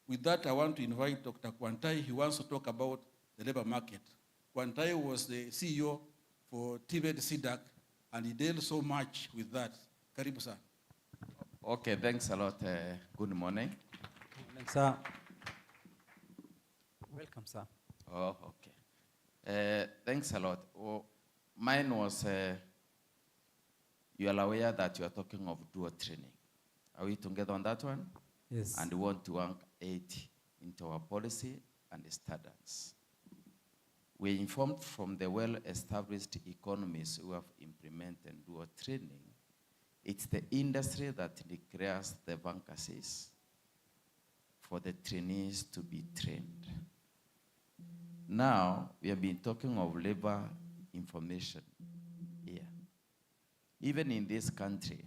With that, I want to invite Dr. Kwantai. He wants to talk about the labor market. Kwantai was the CEO for Tvet CDAC, and he dealt so much with that. Karibu sir. Okay, thanks a lot. Good morning. Thanks, sir. Welcome, sir. Oh, okay. Thanks a lot. Oh, mine was, you are aware that you are talking of dual training. Are we together on that one? Yes. And we want to anchor it into our policy and the standards. We informed from the well-established economies who have implemented dual training. It's the industry that declares the vacancies for the trainees to be trained. Now, we have been talking of labor information here. Even in this country,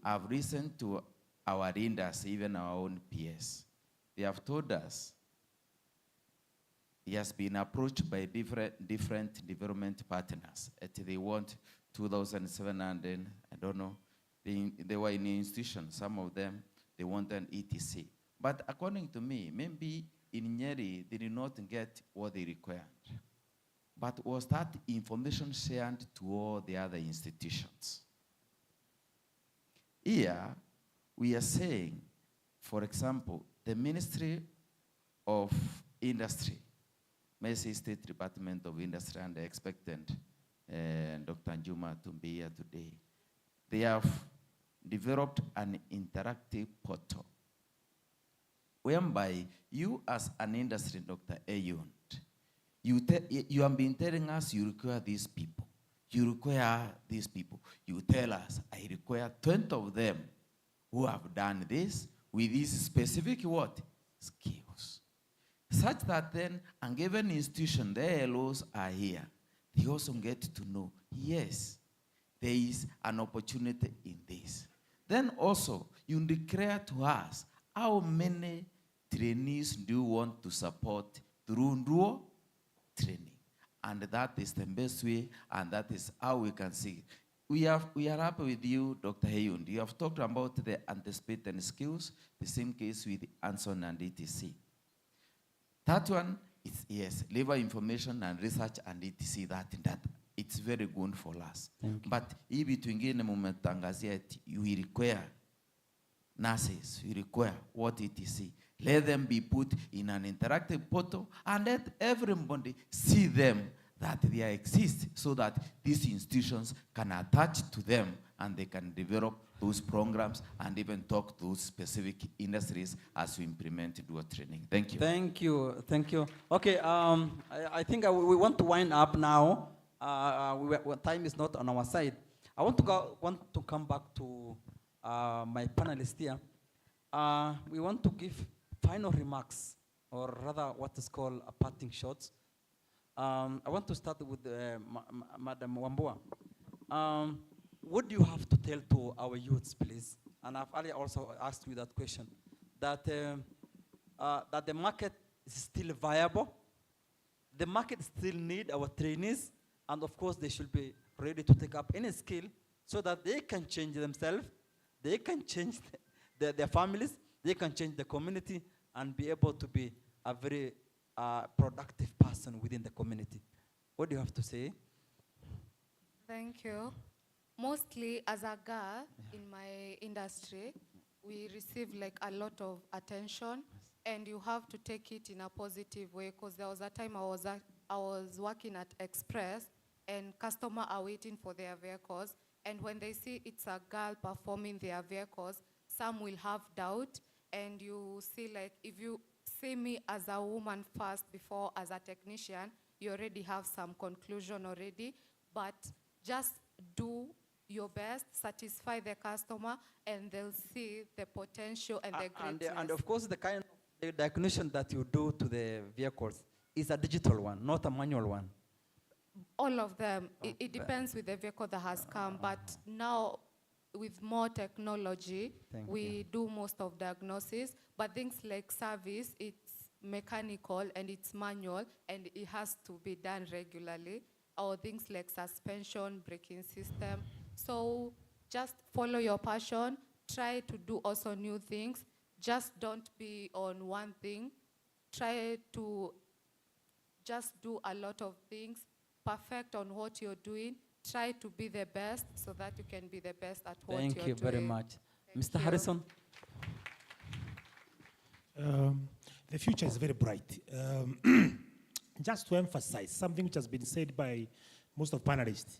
I've listened to our industry, even our own peers. They have told us he has been approached by different development partners. They want 2,700, I don't know. They were in the institution, some of them, they want an ETC. But according to me, maybe in Nyeri, they did not get what they required. But was that information shared to all the other institutions? Here, we are saying, for example, the Ministry of Industry, Mercy State Department of Industry, and the expectant Dr. Njuma to be here today. They have developed an interactive portal whereby you as an industry, Dr. Ayun, you have been telling us you require these people. You require these people. You tell us, I require 20 of them who have done this with these specific what? Skills. Such that then, a given institution, the LOs are here. They also get to know, yes, there is an opportunity in this. Then also, you declare to us how many trainees do you want to support through dual training. And that is the best way, and that is how we can see it. We are happy with you, Dr. Hayund. You have talked about the anticipated skills, the same case with Anson and ETC. That one is, yes, labor information and research and ETC, that it's very good for us. But if between moment you require nurses, you require what ETC, let them be put in an interactive portal and let everybody see them that they exist so that these institutions can attach to them and they can develop those programs and even talk to those specific industries as we implement dual training. Thank you. Thank you. Thank you. Okay, I think we want to wind up now. Time is not on our side. I want to come back to my panelists here. We want to give final remarks, or rather what is called a parting shots. I want to start with Madam Wambua. What do you have to tell to our youths, please? And I've earlier also asked you that question, that the market is still viable, the market still need our trainees, and of course they should be ready to take up any skill so that they can change themselves, they can change their families, they can change the community and be able to be a very productive person within the community. What do you have to say? Thank you. Mostly as a girl in my industry, we receive like a lot of attention, and you have to take it in a positive way, because there was a time I was working at Express and customers are waiting for their vehicles, and when they see it's a girl performing their vehicles, some will have doubt, and you see like if you see me as a woman first before as a technician, you already have some conclusion already, but just do your best, satisfy the customer, and they'll see the potential and the greatness. And of course, the kind of diagnosis that you do to the vehicles is a digital one, not a manual one. All of them. It depends with the vehicle that has come, but now with more technology, we do most of diagnosis, but things like service, it's mechanical and it's manual, and it has to be done regularly, or things like suspension, braking system. So just follow your passion, try to do also new things, just don't be on one thing, try to just do a lot of things, perfect on what you're doing, try to be the best so that you can be the best at what you're doing. Thank you very much. Mr. Harrison? The future is very bright. Just to emphasize something which has been said by most of panelists,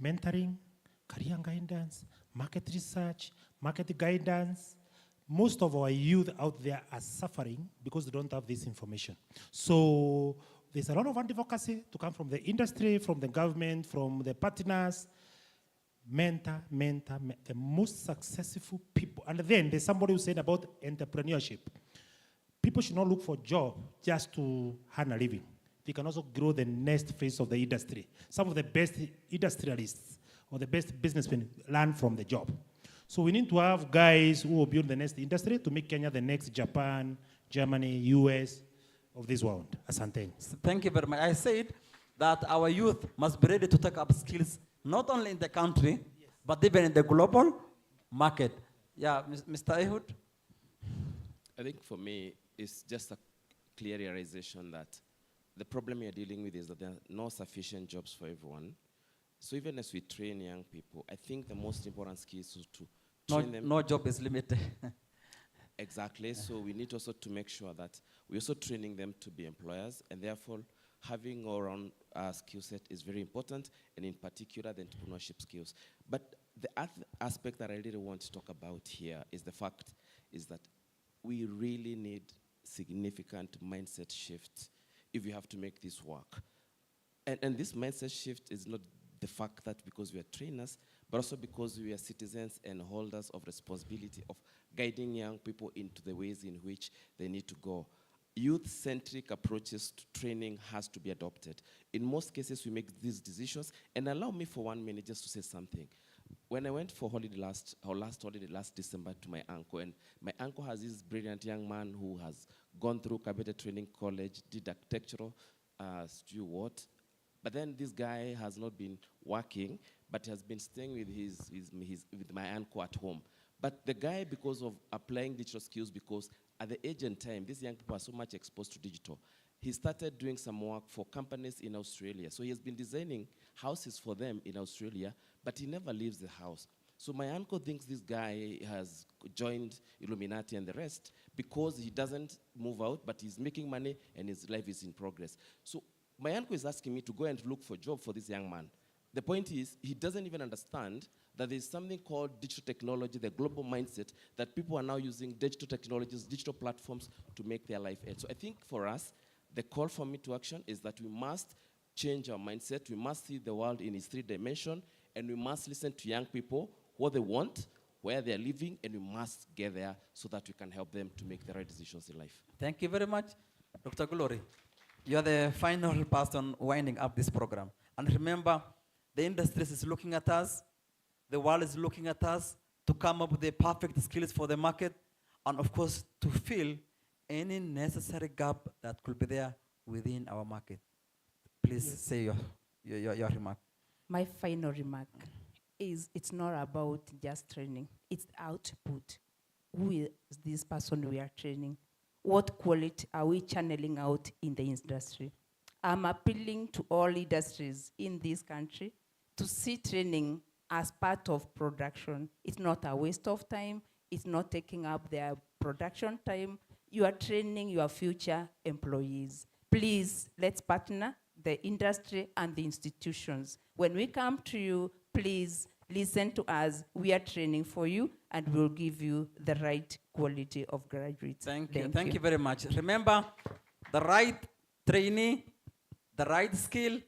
mentoring, career guidance, market research, market guidance. Most of our youth out there are suffering because they don't have this information. So there's a lot of advocacy to come from the industry, from the government, from the partners. Mentor, the most successful people. And then there's somebody who said about entrepreneurship. People should not look for a job just to earn a living. They can also grow the next phase of the industry. Some of the best industrialists or the best businessmen learn from the job. So we need to have guys who will build the next industry to make Kenya the next Japan, Germany, US of this world. Asante. Thank you very much. I said that our youth must be ready to take up skills, not only in the country, but even in the global market. Yeah, Mr. Ehud? I think for me, it's just a clear realization that the problem we are dealing with is that there are no sufficient jobs for everyone. So even as we train young people, I think the most important skill is to train them. No job is limited. Exactly. So we need also to make sure that we're also training them to be employers, and therefore having our own skill set is very important, and in particular the entrepreneurship skills. But the other aspect that I really want to talk about here is the fact is that we really need significant mindset shifts if we have to make this work. And this mindset shift is not the fact that because we are trainers, but also because we are citizens and holders of responsibility of guiding young people into the ways in which they need to go. Youth-centric approaches to training has to be adopted. In most cases, we make these decisions, and allow me for 1 minute just to say something. When I went for holiday last December to my uncle, and my uncle has this brilliant young man who has gone through Kabete Training College, did architectural, steward, but then this guy has not been working, but has been staying with my uncle at home. But the guy, because of applying digital skills, because at the age and time, these young people are so much exposed to digital, he started doing some work for companies in Australia. So he has been designing houses for them in Australia, but he never leaves the house. So my uncle thinks this guy has joined Illuminati and the rest because he doesn't move out, but he's making money and his life is in progress. So my uncle is asking me to go and look for a job for this young man. The point is, he doesn't even understand that there's something called digital technology, the global mindset, that people are now using digital technologies, digital platforms to make their life end. So I think for us, the call for me to action is that we must change our mindset, we must see the world in its 3 dimensions, and we must listen to young people, what they want, where they're living, and we must get there so that we can help them to make the right decisions in life. Thank you very much. Dr. Glory, you are the final person winding up this program. And remember, the industry is looking at us, the world is looking at us to come up with the perfect skills for the market, and of course, to fill any necessary gap that could be there within our market. Please say your remark. My final remark is it's not about just training, it's output. Who is this person we are training? What quality are we channeling out in the industry? I'm appealing to all industries in this country to see training as part of production. It's not a waste of time, it's not taking up their production time. You are training your future employees. Please, let's partner the industry and the institutions. When we come to you, please listen to us. We are training for you, and we'll give you the right quality of graduates. Thank you. Thank you very much. Remember, the right trainee, the right skill,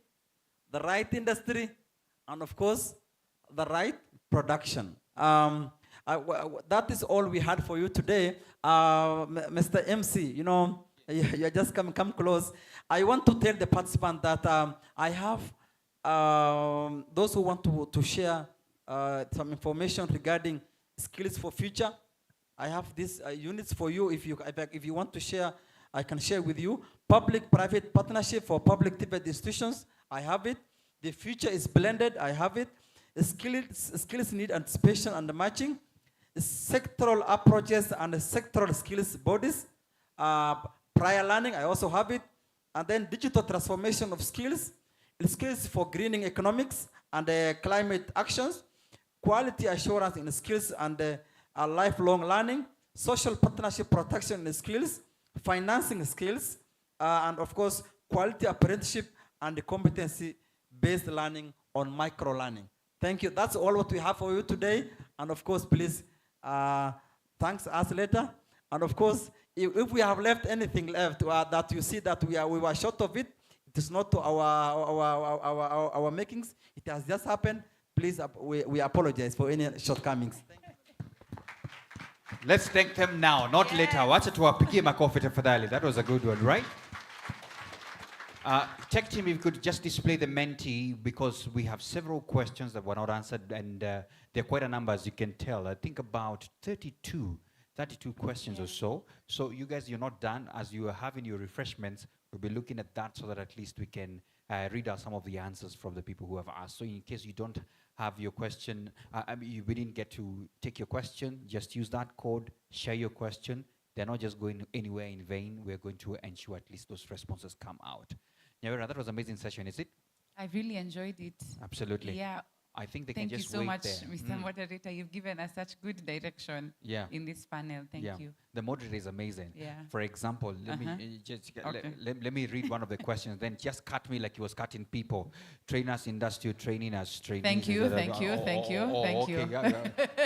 the right industry, and of course, the right production. That is all we had for you today. Mr. MC, you know, you just come close. I want to tell the participant that I have those who want to share some information regarding skills for future. I have these units for you. If you want to share, I can share with you. Public-private partnership for public Tibet institutions, I have it. The future is blended, I have it. Skills need anticipation and matching. Sectoral approaches and sectoral skills bodies. Prior learning, I also have it. And then digital transformation of skills. Skills for greening economics and climate actions. Quality assurance in skills and lifelong learning. Social partnership protection in skills. Financing skills. And of course, quality apprenticeship and competency-based learning on micro-learning. Thank you. That's all what we have for you today. And of course, please, thanks us later. And of course, if we have left anything left that you see that we were short of it, it is not to our makings. It has just happened. Please, we apologize for any shortcomings. Let's thank them now, not later. Wacha tuwapigie makofi tafadhali. That was a good one, right? Tech team, if you could just display the Menti, because we have several questions that were not answered, and there are quite a number, as you can tell. I think about 32 questions or so. So you guys, you're not done. As you are having your refreshments, we'll be looking at that so that at least we can read out some of the answers from the people who have asked. So in case you don't have your question, we didn't get to take your question, just use that code, share your question. They're not just going anywhere in vain. We're going to ensure at least those responses come out. Nyawera, that was an amazing session, is it? I really enjoyed it. Absolutely. Yeah. I think they Thank can just you so wait much, there. Mr. Moderator. You've given us such good direction in this panel. Thank you. The moderator is amazing. Yeah. For example, let me read one of the questions, then just cut me like he was cutting people. Trainers, industrial training as trainees. Thank you. That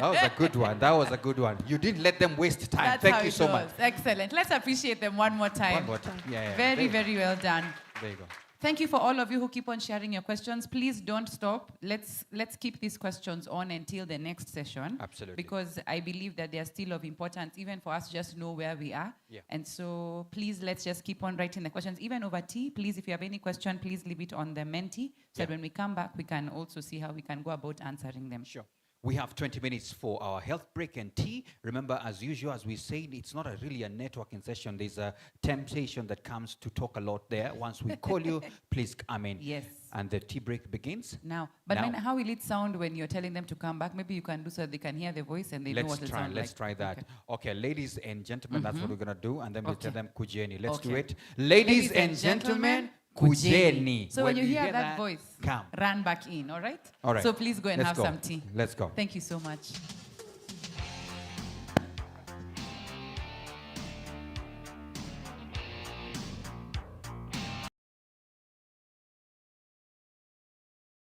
was a good one. That was a good one. You didn't let them waste time. That's Thank how you it so was. much. Excellent. Let's appreciate them one more time. One more time. Yeah. Very, very well done. There you go. Thank you for all of you who keep on sharing your questions. Please don't stop. Let's keep these questions on until the next session. Absolutely. Because I believe that they are still of importance, even for us to just know where we are. Yeah. And so please, let's just keep on writing the questions. Even over tea, please, if you have any question, please leave it on the Menti, so that when we come back, we can also see how we can go about answering them. Sure. We have 20 minutes for our health break and tea. Remember, as usual, as we said, it's not really a networking session. There's a temptation that comes to talk a lot there. Once we call you, please come in. Yes. And the tea break begins. Now. But how will it sound when you're telling them to come back? Maybe you can do so they can hear the voice and they know what it sounds like. Let's try that. Okay, ladies and gentlemen, that's what we're going to do. And then we'll tell them kujeni. Let's do it. Ladies and gentlemen, kujeni. So when you hear that voice, come. run back in, all right? All right. So please go and Let's have go. some tea. Let's go. Thank you so much.